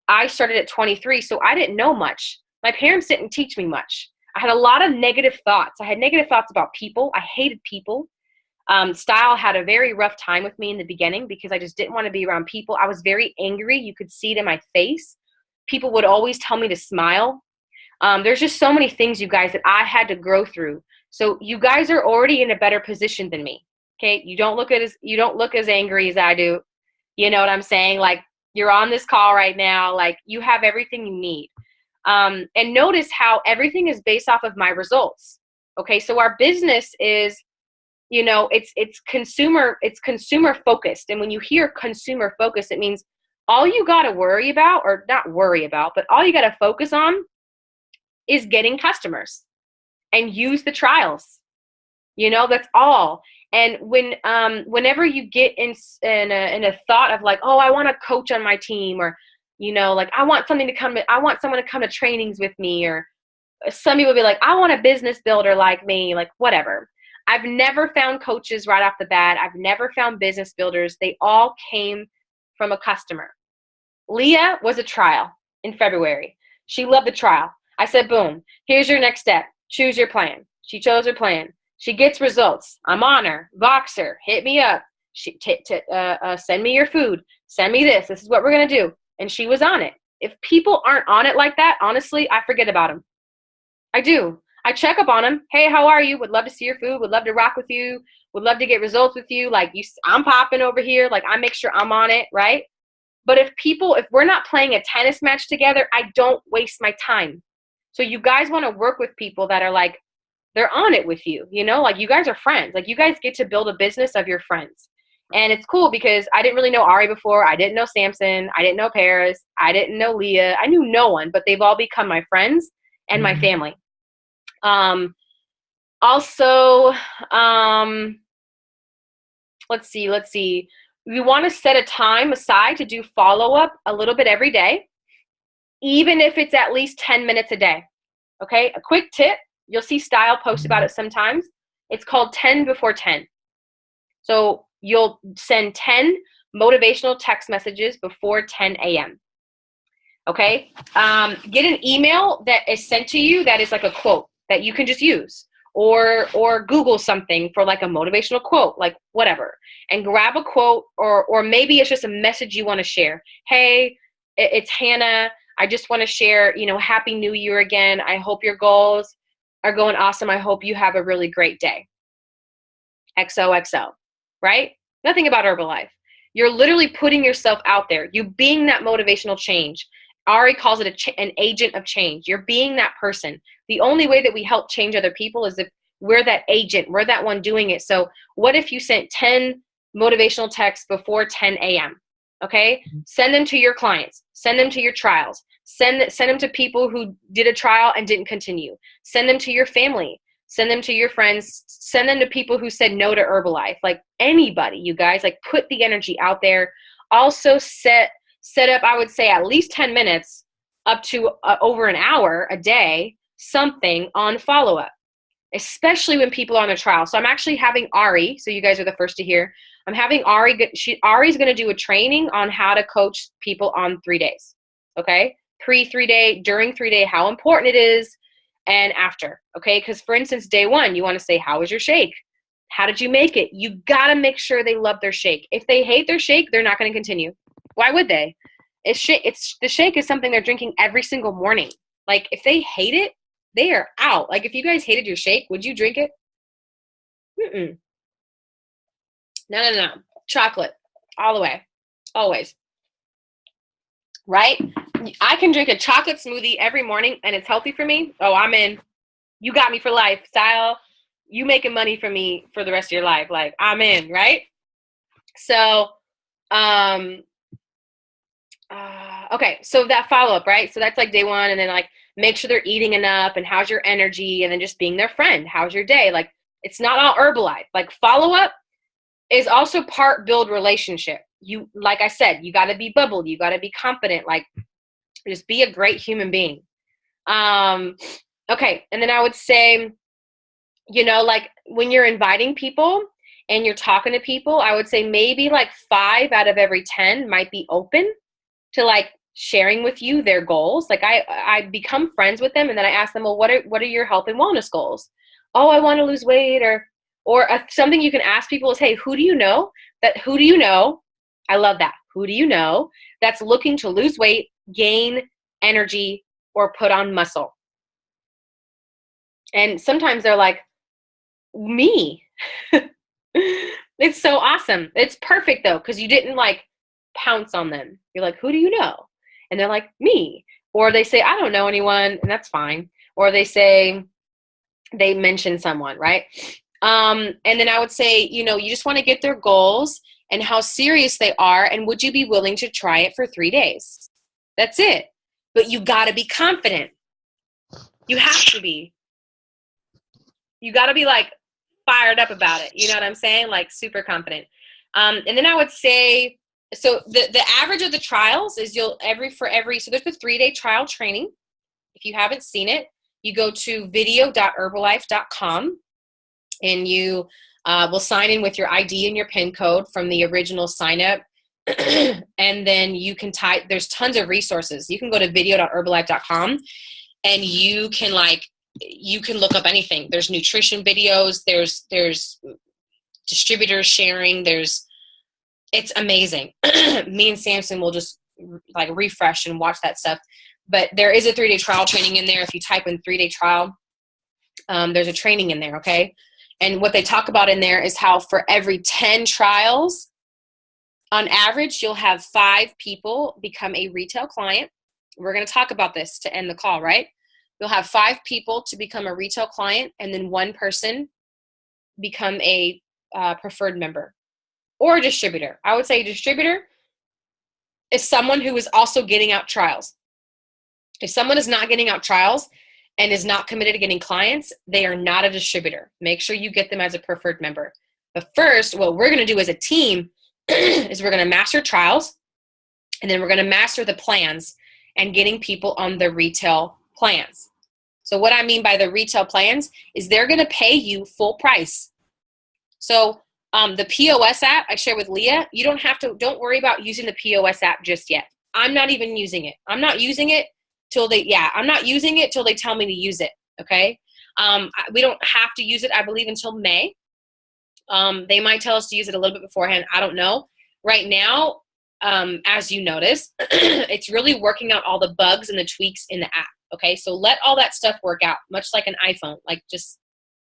Speaker 1: I started at 23, so I didn't know much. My parents didn't teach me much. I had a lot of negative thoughts. I had negative thoughts about people. I hated people. Style had a very rough time with me in the beginning because I just didn't want to be around people. I was very angry. You could see it in my face. People would always tell me to smile. There's just so many things, you guys, that I had to grow through. So you guys are already in a better position than me. Okay, you don't look as angry as I do. You know what I'm saying? Like, you're on this call right now. Like, you have everything you need. And notice how everything is based off of my results. Okay, so our business is, you know, it's consumer focused. And when you hear consumer focused, it means all you got to worry about, or not worry about, but all you got to focus on is getting customers and use the trials. You know, that's all. And whenever you get in a thought of like, oh, I want a coach on my team, or, you know, like, I want someone to come to trainings with me, or some people be like, I want a business builder like me, like, whatever. I've never found coaches right off the bat. I've never found business builders. They all came from a customer. Leah was a trial in February. She loved the trial. I said, boom, here's your next step. Choose your plan. She chose her plan. She gets results. I'm on her. Voxer, hit me up. Send me your food. Send me this. This is what we're going to do. And she was on it. If people aren't on it like that, honestly, I forget about them. I do. I check up on them. Hey, how are you? Would love to see your food. Would love to rock with you. Would love to get results with you. Like, I'm popping over here. Like, I make sure I'm on it, right? But if we're not playing a tennis match together, I don't waste my time. So you guys want to work with people that are like, they're on it with you, you know, like, you guys are friends. Like, you guys get to build a business of your friends. And it's cool because I didn't really know Ari before. I didn't know Samson. I didn't know Paris. I didn't know Leah. I knew no one, but they've all become my friends and my family. Also, let's see. We want to set a time aside to do follow-up a little bit every day, even if it's at least 10 minutes a day. Okay, a quick tip. You'll see Style post about it sometimes. It's called 10 before 10. So you'll send 10 motivational text messages before 10 a.m. Okay? Get an email that is sent to you that is like a quote that you can just use. Or Google something for like a motivational quote, like whatever. And grab a quote, or maybe it's just a message you want to share. Hey, it's Hannah. I just want to share, you know, Happy New Year again. I hope your goals are going awesome. I hope you have a really great day. XOXO, right? Nothing about Herbalife. You're literally putting yourself out there. You being that motivational change. Ari calls it an agent of change. You're being that person. The only way that we help change other people is if we're that agent. We're that one doing it. So what if you sent 10 motivational texts before 10 a.m.? Okay? Send them to your clients. Send them to your trials. Send them to people who did a trial and didn't continue. Send them to your family. Send them to your friends. Send them to people who said no to Herbalife. Like, anybody, you guys. Like, put the energy out there. Also set up, I would say, at least 10 minutes up to over an hour a day, something on follow-up, especially when people are on a trial. So I'm actually having Ari, so you guys are the first to hear, I'm having Ari's going to do a training on how to coach people on 3 days, okay? Pre-3-day, during 3-day, how important it is, and after, okay? Because, for instance, day 1, you want to say, how was your shake? How did you make it? You got to make sure they love their shake. If they hate their shake, they're not going to continue. Why would they? The shake is something they're drinking every single morning. Like, if they hate it, they are out. Like, if you guys hated your shake, would you drink it? Mm-mm. No. Chocolate. All the way. Always. Right? I can drink a chocolate smoothie every morning and it's healthy for me. Oh, I'm in. You got me for life. Style. You making money for me for the rest of your life. Like, I'm in, right? So, okay. So that follow-up, right? So that's like day 1, and then like make sure they're eating enough, and how's your energy, and then just being their friend. How's your day? Like, it's not all Herbalife. Like, follow-up is also part build relationship. You, like I said, you got to be bubbled. You got to be confident. Like, just be a great human being. Okay. And then I would say, like when you're inviting people and you're talking to people, I would say maybe like 5 out of every 10 might be open to like sharing with you their goals. Like I become friends with them, and then I ask them, well, what are your health and wellness goals? Oh, I want to lose weight, or something you can ask people is, hey, who do you know? I love that. Who do you know that's looking to lose weight, gain energy, or put on muscle? And sometimes they're like, me. It's so awesome. It's perfect though, because you didn't like pounce on them. You're like, who do you know? And they're like, me. Or they say, I don't know anyone, and that's fine. Or they say, they mention someone, right? And then I would say, you just want to get their goals and how serious they are, and would you be willing to try it for 3 days? That's it. But you got to be confident. You have to be. You got to be like fired up about it. You know what I'm saying? Like super confident. And then I would say, so the average of the trials is so there's a 3-day trial training. If you haven't seen it, you go to video.herbalife.com and you will sign in with your ID and your PIN code from the original sign up. And then you can type, there's tons of resources. You can go to video.herbalife.com and you can look up anything. There's nutrition videos, there's distributors sharing, it's amazing. Me and Samson will just like refresh and watch that stuff. But there is a 3-day trial training in there. If you type in 3-day trial, there's a training in there, okay? And what they talk about in there is how for every 10 trials, on average, you'll have 5 people become a retail client. We're going to talk about this to end the call, right? You'll have 5 people to become a retail client, and then 1 person become a preferred member or a distributor. I would say a distributor is someone who is also getting out trials. If someone is not getting out trials and is not committed to getting clients, they are not a distributor. Make sure you get them as a preferred member. But first, what we're going to do as a team is we're going to master trials, and then we're going to master the plans and getting people on the retail plans. So what I mean by the retail plans is they're going to pay you full price. So the POS app I shared with Leah, don't worry about using the POS app just yet. I'm not even using it. I'm not using it till they tell me to use it. Okay. We don't have to use it, I believe, until May. They might tell us to use it a little bit beforehand. I don't know. Right now, as you notice, it's really working out all the bugs and the tweaks in the app. Okay. So let all that stuff work out, much like an iPhone. Like, just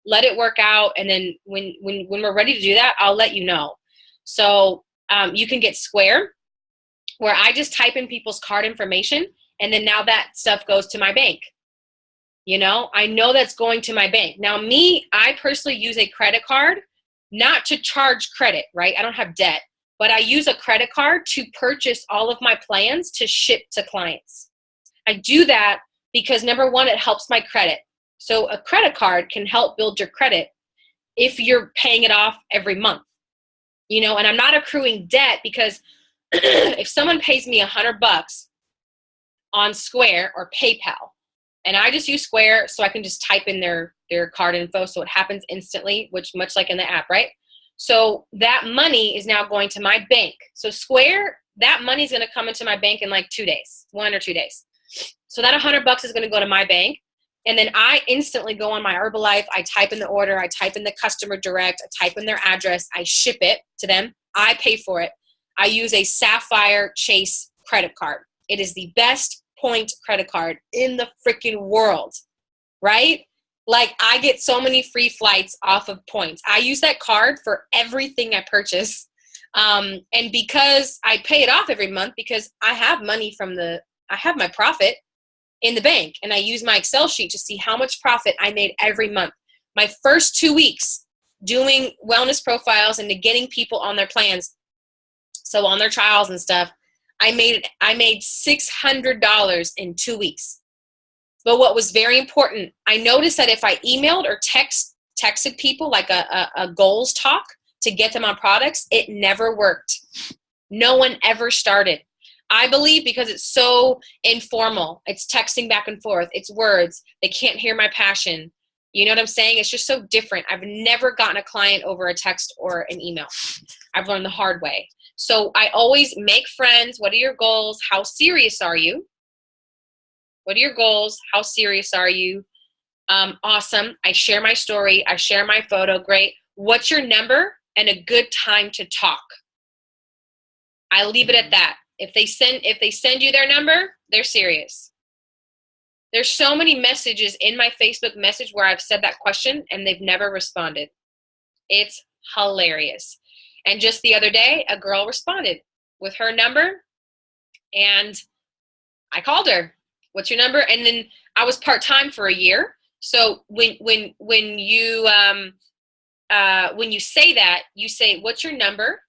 Speaker 1: let it work out. And then when we're ready to do that, I'll let you know. So you can get Square, where I just type in people's card information, and then now that stuff goes to my bank. I know that's going to my bank. Now I personally use a credit card, not to charge credit, right? I don't have debt, but I use a credit card to purchase all of my plans to ship to clients. I do that because, number one, it helps my credit. So a credit card can help build your credit if you're paying it off every month, and I'm not accruing debt because if someone pays me $100 on Square or PayPal, and I just use Square so I can just type in their card info so it happens instantly, which much like in the app, right? So that money is now going to my bank. So Square, that money is going to come into my bank in like 2 days, 1 or 2 days. So that $100 is going to go to my bank. And then I instantly go on my Herbalife. I type in the order. I type in the customer direct. I type in their address. I ship it to them. I pay for it. I use a Sapphire Chase credit card. It is the best point credit card in the freaking world, right? Like, I get so many free flights off of points. I use that card for everything I purchase. And because I pay it off every month, because I have money I have my profit in the bank, and I use my Excel sheet to see how much profit I made every month. My first 2 weeks doing wellness profiles and getting people on their plans, so on their trials and stuff, I made $600 in 2 weeks. But what was very important, I noticed that if I emailed or texted people like a goals talk to get them on products, it never worked. No one ever started. I believe because it's so informal. It's texting back and forth. It's words. They can't hear my passion. You know what I'm saying? It's just so different. I've never gotten a client over a text or an email. I've learned the hard way. So I always make friends. What are your goals? How serious are you? What are your goals? How serious are you? Awesome. I share my story. I share my photo. Great. What's your number and a good time to talk? I leave it at that. If they send you their number, they're serious. There's so many messages in my Facebook message where I've said that question and they've never responded. It's hilarious. And just the other day, a girl responded with her number, and I called her. What's your number? And then I was part-time for a year. So when you say that, you say, what's your number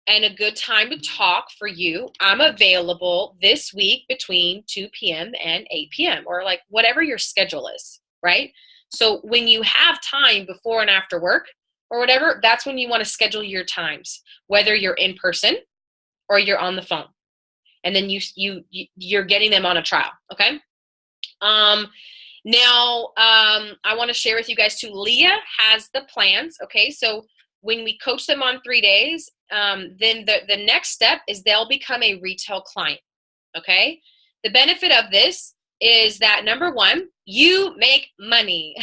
Speaker 1: and a good time to talk for you? I'm available this week between 2 p.m. and 8 p.m. or like whatever your schedule is, right? So when you have time before and after work or whatever, that's when you want to schedule your times, whether you're in person or you're on the phone. And then you're getting them on a trial, okay? Now, I want to share with you guys too, Leah has the plans, okay? So when we coach them on 3 days, then the next step is they'll become a retail client, okay? The benefit of this is that, number one, you make money.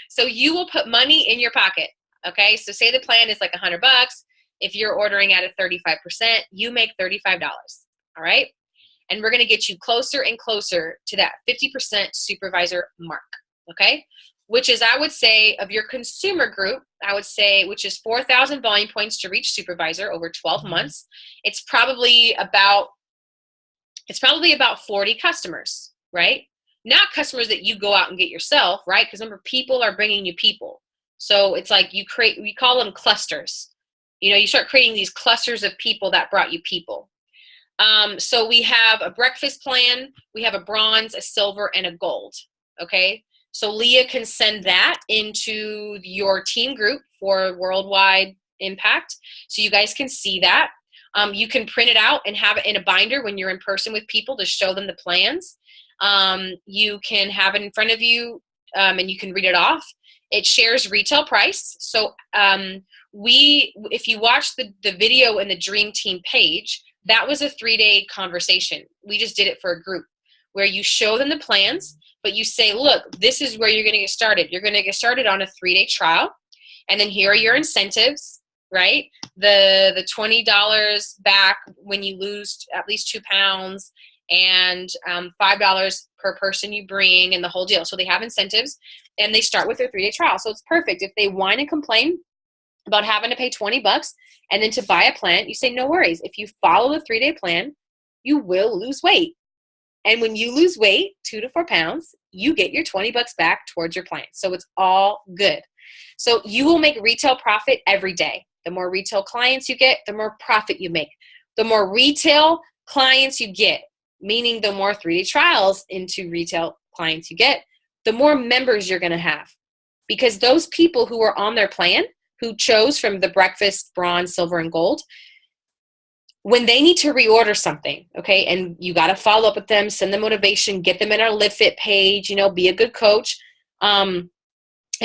Speaker 1: So you will put money in your pocket, okay? So say the plan is like $100. If you're ordering at a 35%, you make $35, all right? And we're going to get you closer and closer to that 50% supervisor mark, okay? Which is, I would say, of your consumer group, I would say, which is 4,000 volume points to reach supervisor over 12 months. It's probably about 40 customers, right? Not customers that you go out and get yourself, right? Because remember, people are bringing you people. So it's like we call them clusters. You know, you start creating these clusters of people that brought you people. So we have a breakfast plan, we have a bronze, a silver, and a gold, okay? So Leah can send that into your team group for worldwide impact. So you guys can see that. You can print it out and have it in a binder when you're in person with people to show them the plans. You can have it in front of you and you can read it off. It shares retail price. So if you watch the video in the Dream Team page, that was a 3-day conversation. We just did it for a group where you show them the plans, but you say, look, this is where you're going to get started. You're going to get started on a 3-day trial. And then here are your incentives, right? The $20 back when you lose at least 2 pounds, and $5 per person you bring, and the whole deal. So they have incentives, and they start with their 3-day trial. So it's perfect. If they whine and complain about having to pay $20 and then to buy a plan, you say, no worries. If you follow the 3-day plan, you will lose weight. And when you lose weight, 2 to 4 pounds, you get your $20 back towards your plan. So it's all good. So you will make retail profit every day. The more retail clients you get, the more profit you make. The more retail clients you get, meaning the more 3-day trials into retail clients you get, the more members you're going to have. Because those people who are on their plan, who chose from the breakfast, bronze, silver, and gold, when they need to reorder something, okay, and you got to follow up with them, send them motivation, get them in our Live Fit page, be a good coach. And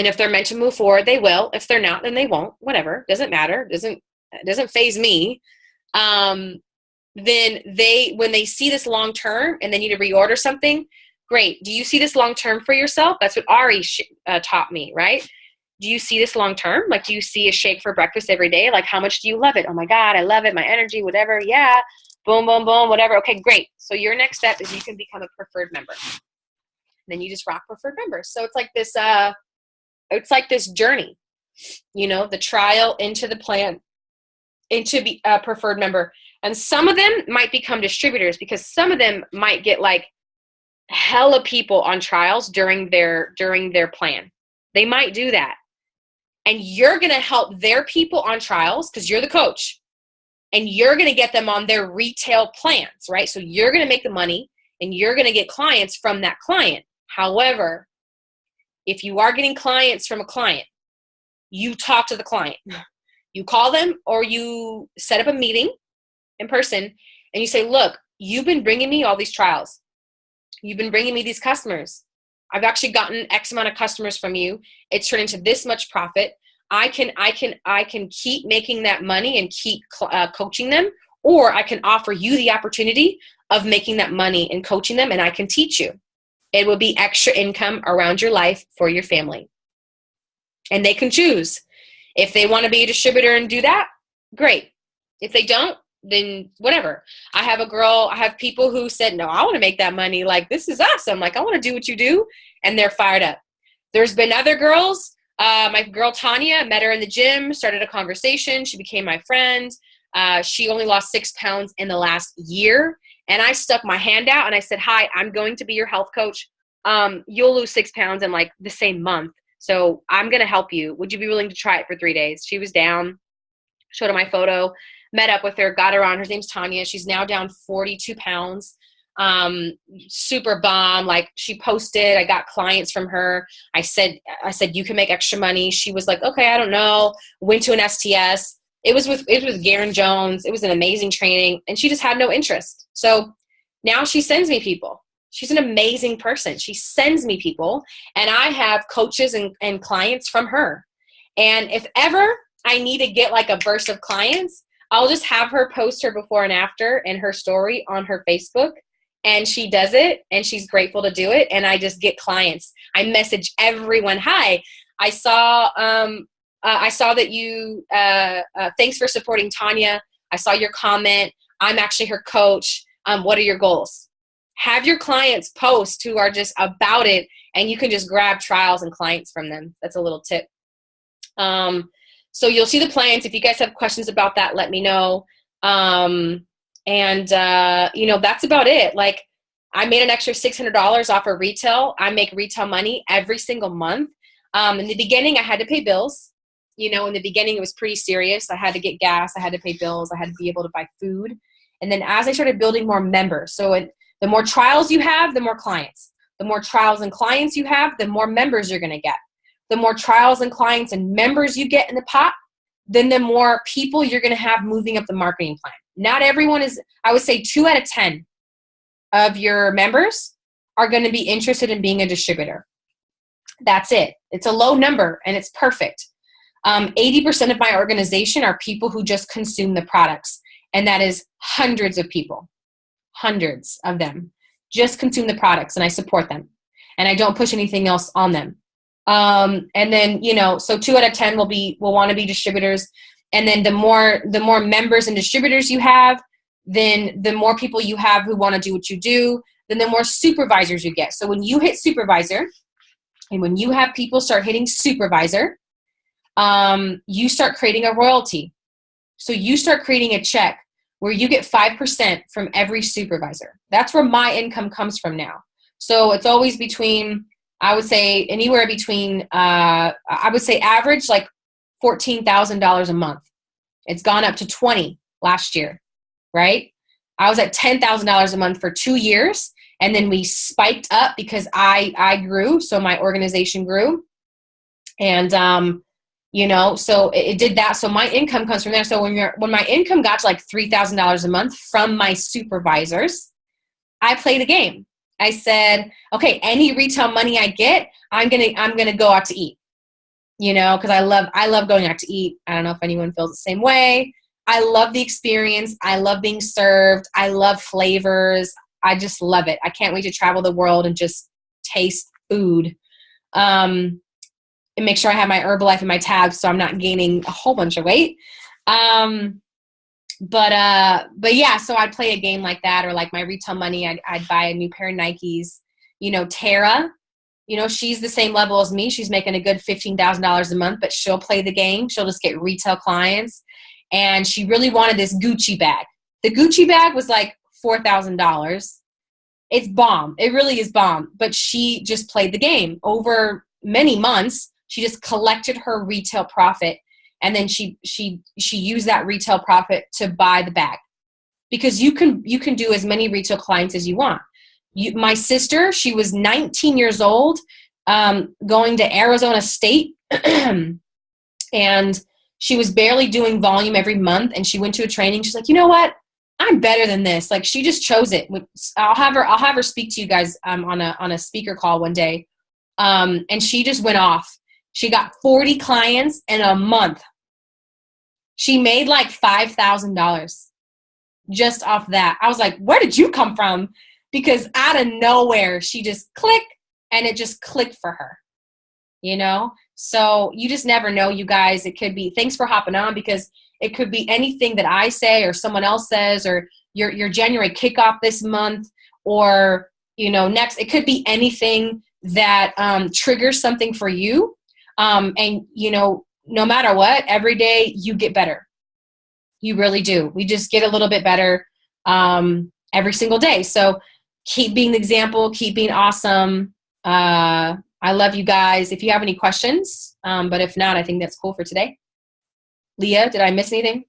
Speaker 1: if they're meant to move forward, they will. If they're not, then they won't. Whatever. Doesn't matter. Doesn't faze me. Then when they see this long term and they need to reorder something, great. Do you see this long term for yourself? That's what Ari taught me, right? Do you see this long term? Like, do you see a shake for breakfast every day? Like, how much do you love it? Oh my God, I love it. My energy, whatever. Yeah. Boom, boom, boom, whatever. Okay, great. So your next step is you can become a preferred member. Then you just rock preferred members. So it's like this journey, the trial into the plan, into be a preferred member. And some of them might become distributors because some of them might get like hella people on trials during their plan. They might do that. And you're going to help their people on trials because you're the coach. And you're going to get them on their retail plans, right? So you're going to make the money and you're going to get clients from that client. However, if you are getting clients from a client, you talk to the client. You call them or you set up a meeting in person and you say, look, you've been bringing me all these trials. You've been bringing me these customers. I've actually gotten X amount of customers from you. It's turned into this much profit. I can keep making that money and keep coaching them, or I can offer you the opportunity of making that money and coaching them, and I can teach you. It will be extra income around your life for your family. And they can choose. If they want to be a distributor and do that, great. If they don't, then whatever. I have people who said, no, I want to make that money. Like, this is awesome. Like, I want to do what you do. And they're fired up. There's been other girls. My girl, Tanya, met her in the gym, started a conversation. She became my friend. She only lost 6 pounds in the last year. And I stuck my hand out and I said, hi, I'm going to be your health coach. You'll lose 6 pounds in like the same month. So I'm going to help you. Would you be willing to try it for 3 days? She was down, showed her my photo, met up with her, got her on. Her name's Tanya. She's now down 42 pounds. Super bomb. Like, she posted, I got clients from her. I said, you can make extra money. She was like, okay, I don't know. Went to an STS. It was with Garen Jones. It was an amazing training and she just had no interest. So now she sends me people. She's an amazing person. She sends me people and I have coaches and clients from her. And if ever I need to get like a burst of clients, I'll just have her post her before and after and her story on her Facebook. And she does it and she's grateful to do it. And I just get clients. I message everyone. Hi, I saw that you, thanks for supporting Tanya. I saw your comment. I'm actually her coach. What are your goals? Have your clients post who are just about it and you can just grab trials and clients from them. That's a little tip. So you'll see the plans. If you guys have questions about that, let me know. That's about it. Like, I made an extra $600 off of retail. I make retail money every single month. In the beginning, I had to pay bills. In the beginning, it was pretty serious. I had to get gas. I had to pay bills. I had to be able to buy food. And then as I started building more members, the more trials you have, the more clients. The more trials and clients you have, the more members you're going to get. The more trials and clients and members you get in the pot, then the more people you're going to have moving up the marketing plan. Not everyone is, I would say 2 out of 10 of your members are going to be interested in being a distributor. That's it. It's a low number and it's perfect. 80% of my organization are people who just consume the products. And that is hundreds of people. Hundreds of them just consume the products and I support them. And I don't push anything else on them. And then, so 2 out of 10 will want to be distributors. And then the more members and distributors you have, then the more people you have who want to do what you do, then the more supervisors you get. So when you hit supervisor and when you have people start hitting supervisor, you start creating a royalty. So you start creating a check where you get 5% from every supervisor. That's where my income comes from now. So it's always between, I would say anywhere between, I would say average like $14,000 a month. It's gone up to 20 last year, right? I was at $10,000 a month for 2 years. And then we spiked up because I grew. So my organization grew. And, So it did that. So my income comes from there. So when my income got to like $3,000 a month from my supervisors, I played a game. I said, okay, any retail money I get, I'm gonna go out to eat, because I love going out to eat. I don't know if anyone feels the same way. I love the experience. I love being served. I love flavors. I just love it. I can't wait to travel the world and just taste food. And make sure I have my Herbalife in my tabs so I'm not gaining a whole bunch of weight. But yeah, so I'd play a game like that, or like my retail money, I'd buy a new pair of Nikes. Tara, she's the same level as me. She's making a good $15,000 a month, but she'll play the game. She'll just get retail clients. And she really wanted this Gucci bag. The Gucci bag was like $4,000. It's bomb. It really is bomb. But she just played the game over many months. She just collected her retail profit. And then she used that retail profit to buy the bag, because you can do as many retail clients as you want. My sister, she was 19 years old, going to Arizona State, and she was barely doing volume every month. And she went to a training. She's like, you know what? I'm better than this. Like, she just chose it. I'll have her speak to you guys on a speaker call one day. And she just went off. She got 40 clients in a month. She made like $5,000 just off that. I was like, where did you come from? Because out of nowhere, she just clicked, and it just clicked for her, So you just never know, you guys. It could be, thanks for hopping on, because it could be anything that I say or someone else says, or your January kickoff this month, or, next. It could be anything that triggers something for you. And, no matter what, every day you get better. You really do. We just get a little bit better every single day. So keep being the example, keep being awesome. I love you guys. If you have any questions, but if not, I think that's cool for today. Leah, did I miss anything?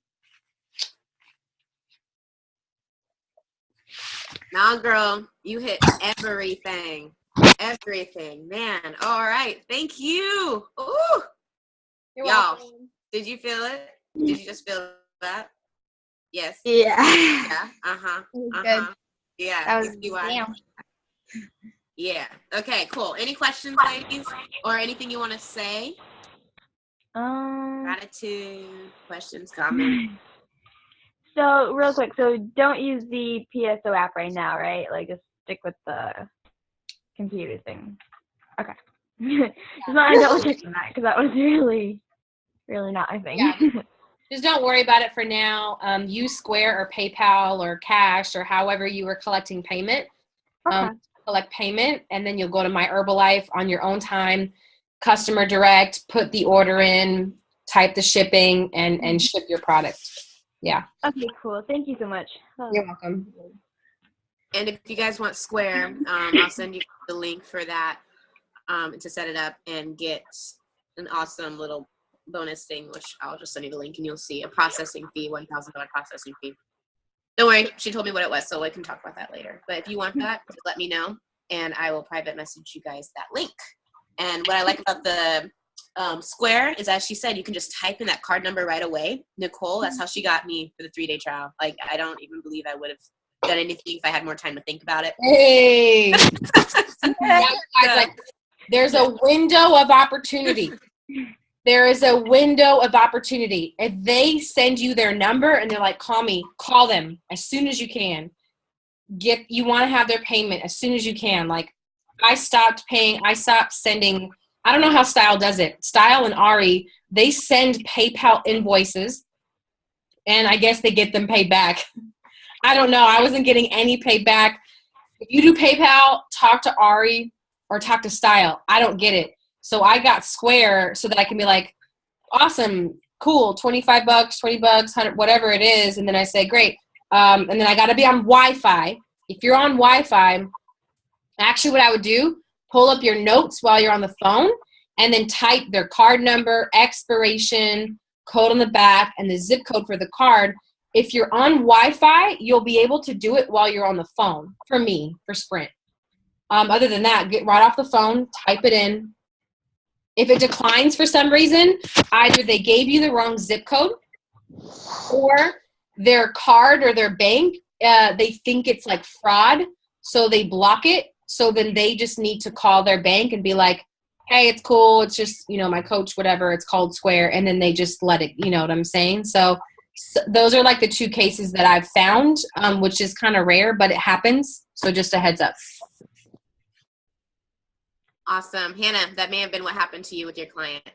Speaker 2: Nah, girl, you hit everything. Everything, man. All right. Thank you. Ooh.
Speaker 1: You're
Speaker 2: Y'all,
Speaker 1: welcome.
Speaker 2: did you feel it? Did you just feel that? Yes.
Speaker 4: Yeah.
Speaker 2: Yeah. Uh-huh.
Speaker 4: Good.
Speaker 2: Uh-huh. Yeah.
Speaker 4: That was
Speaker 2: You see why?
Speaker 4: damn.
Speaker 2: Yeah. Okay, cool. Any questions, ladies? Or anything you want to say? Gratitude, questions, comments.
Speaker 4: So real quick, so don't use the PSO app right now, right? Like, just stick with the computer thing. Okay. Just want to double check on that, because that was really, really not my thing.
Speaker 1: Yeah. Just don't worry about it for now. Use Square or PayPal or cash, or however you were collecting payment.
Speaker 4: Okay.
Speaker 1: Collect payment, and then you'll go to My Herbalife on your own time, customer direct, put the order in, type the shipping, and ship your product. Yeah.
Speaker 4: Okay, cool. Thank you so much.
Speaker 1: You're welcome.
Speaker 2: And if you guys want Square, I'll send you the link for that to set it up and get an awesome little bonus thing, which I'll just send you the link, and you'll see a processing fee, $1,000 processing fee. Don't worry, she told me what it was, so I can talk about that later. But if you want that, just let me know, and I will private message you guys that link. And what I like about the Square is, as she said, you can just type in that card number right away. Nicole, that's how she got me for the 3-day trial. Like, I don't even believe I would have done anything if I had more time to think about it.
Speaker 1: Hey. There's a window of opportunity. There is a window of opportunity. If they send you their number and they're like, call me, call them as soon as you can. You want to have their payment as soon as you can. Like, I stopped sending. I don't know how Style does it. Style and Ari, they send PayPal invoices, and I guess they get them paid back. I don't know. I wasn't getting any paid back. If you do PayPal, talk to Ari or talk to Style. I don't get it. So I got Square so that I can be like, awesome, cool, $25, $20, 100, whatever it is. And then I say, great. And then I got to be on Wi-Fi. If you're on Wi-Fi, actually what I would do, pull up your notes while you're on the phone, and then type their card number, expiration, code on the back, and the zip code for the card. If you're on Wi-Fi, you'll be able to do it while you're on the phone, for me, for Sprint. Other than that, get right off the phone, type it in. If it declines for some reason, either they gave you the wrong zip code, or their card or their bank, they think it's like fraud, so they block it. So then they just need to call their bank and be like, hey, it's cool. It's just, my coach, whatever, it's called Square. And then they just let it, you know what I'm saying? So those are like the two cases that I've found, which is kind of rare, but it happens. So just a heads up.
Speaker 2: Awesome. Hannah, that may have been what happened to you with your client.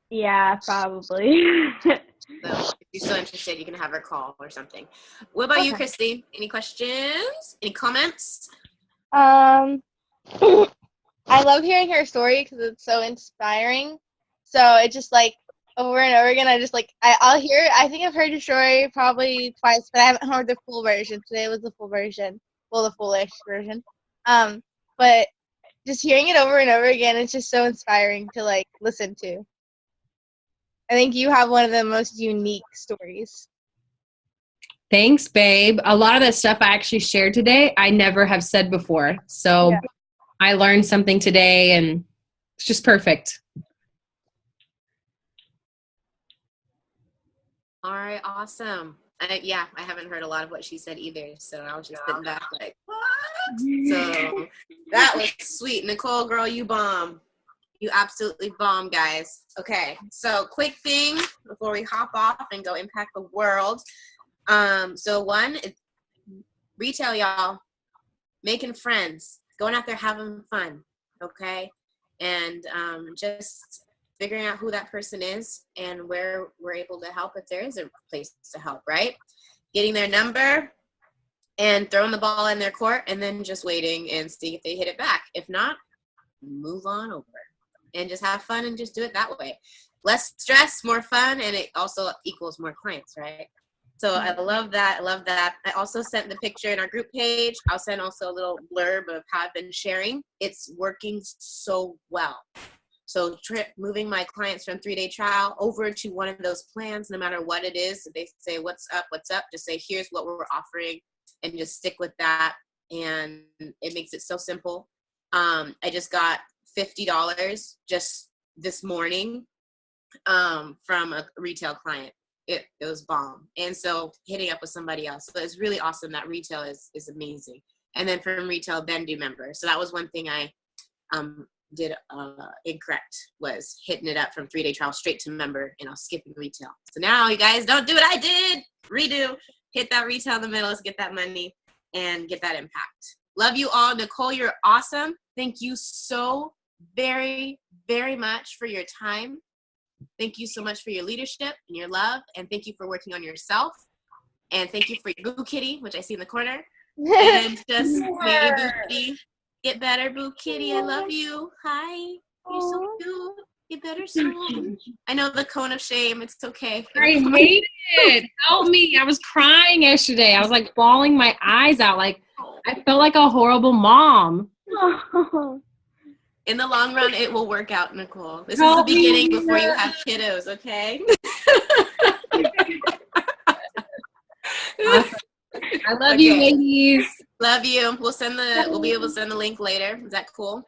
Speaker 4: Yeah, probably.
Speaker 2: So if you're still interested, you can have her call or something. What about you, Christy? Any questions? Any comments?
Speaker 5: I love hearing her story because it's so inspiring. So it's just like over and over again, I'll hear it. I think I've heard your story probably twice, but I haven't heard the full version. Today was the full version. Well, the fullish version. But just hearing it over and over again, it's just so inspiring to like listen to. I think you have one of the most unique stories.
Speaker 1: Thanks, babe. A lot of that stuff I actually shared today, I never have said before. So I learned something today, and it's just perfect.
Speaker 2: All right, awesome. I haven't heard a lot of what she said either, so I was just sitting back like, what? So that was sweet. Nicole, girl, you bomb. You absolutely bomb, guys. Okay, so quick thing before we hop off and go impact the world. So one, retail, y'all, making friends, going out there having fun, okay? And just figuring out who that person is and where we're able to help if there is a place to help, right? Getting their number and throwing the ball in their court and then just waiting and see if they hit it back. If not, move on over and just have fun and just do it that way. Less stress, more fun, and it also equals more clients, right? So I love that. I love that. I also sent the picture in our group page. I'll send also a little blurb of how I've been sharing. It's working so well. So moving my clients from 3-day trial over to one of those plans, no matter what it is. They say, what's up? Just say, here's what we're offering, and just stick with that. And it makes it so simple. I just got $50 just this morning from a retail client. It was bomb. And so hitting up with somebody else. So it's really awesome. That retail is amazing. And then from retail, then do member. So that was one thing I did incorrect, was hitting it up from 3-day trial straight to member, and I was skipping retail. So now you guys don't do what I did. Redo. Hit that retail in the middle. Let's get that money and get that impact. Love you all. Nicole, you're awesome. Thank you so very, very much for your time. Thank you so much for your leadership and your love. And thank you for working on yourself. And thank you for your Boo Kitty, which I see in the corner. And just may Boo Kitty get better. Boo Kitty, I love you. Hi. You're so cute. Get better soon. I know the cone of shame. It's okay.
Speaker 1: I hate it. Help me. I was crying yesterday. I was like bawling my eyes out. Like I felt like a horrible mom.
Speaker 2: In the long run, it will work out, Nicole. This is the beginning before you have kiddos, okay?
Speaker 1: Awesome. I love you, ladies.
Speaker 2: Love you. We'll be able to send the link later. Is that cool?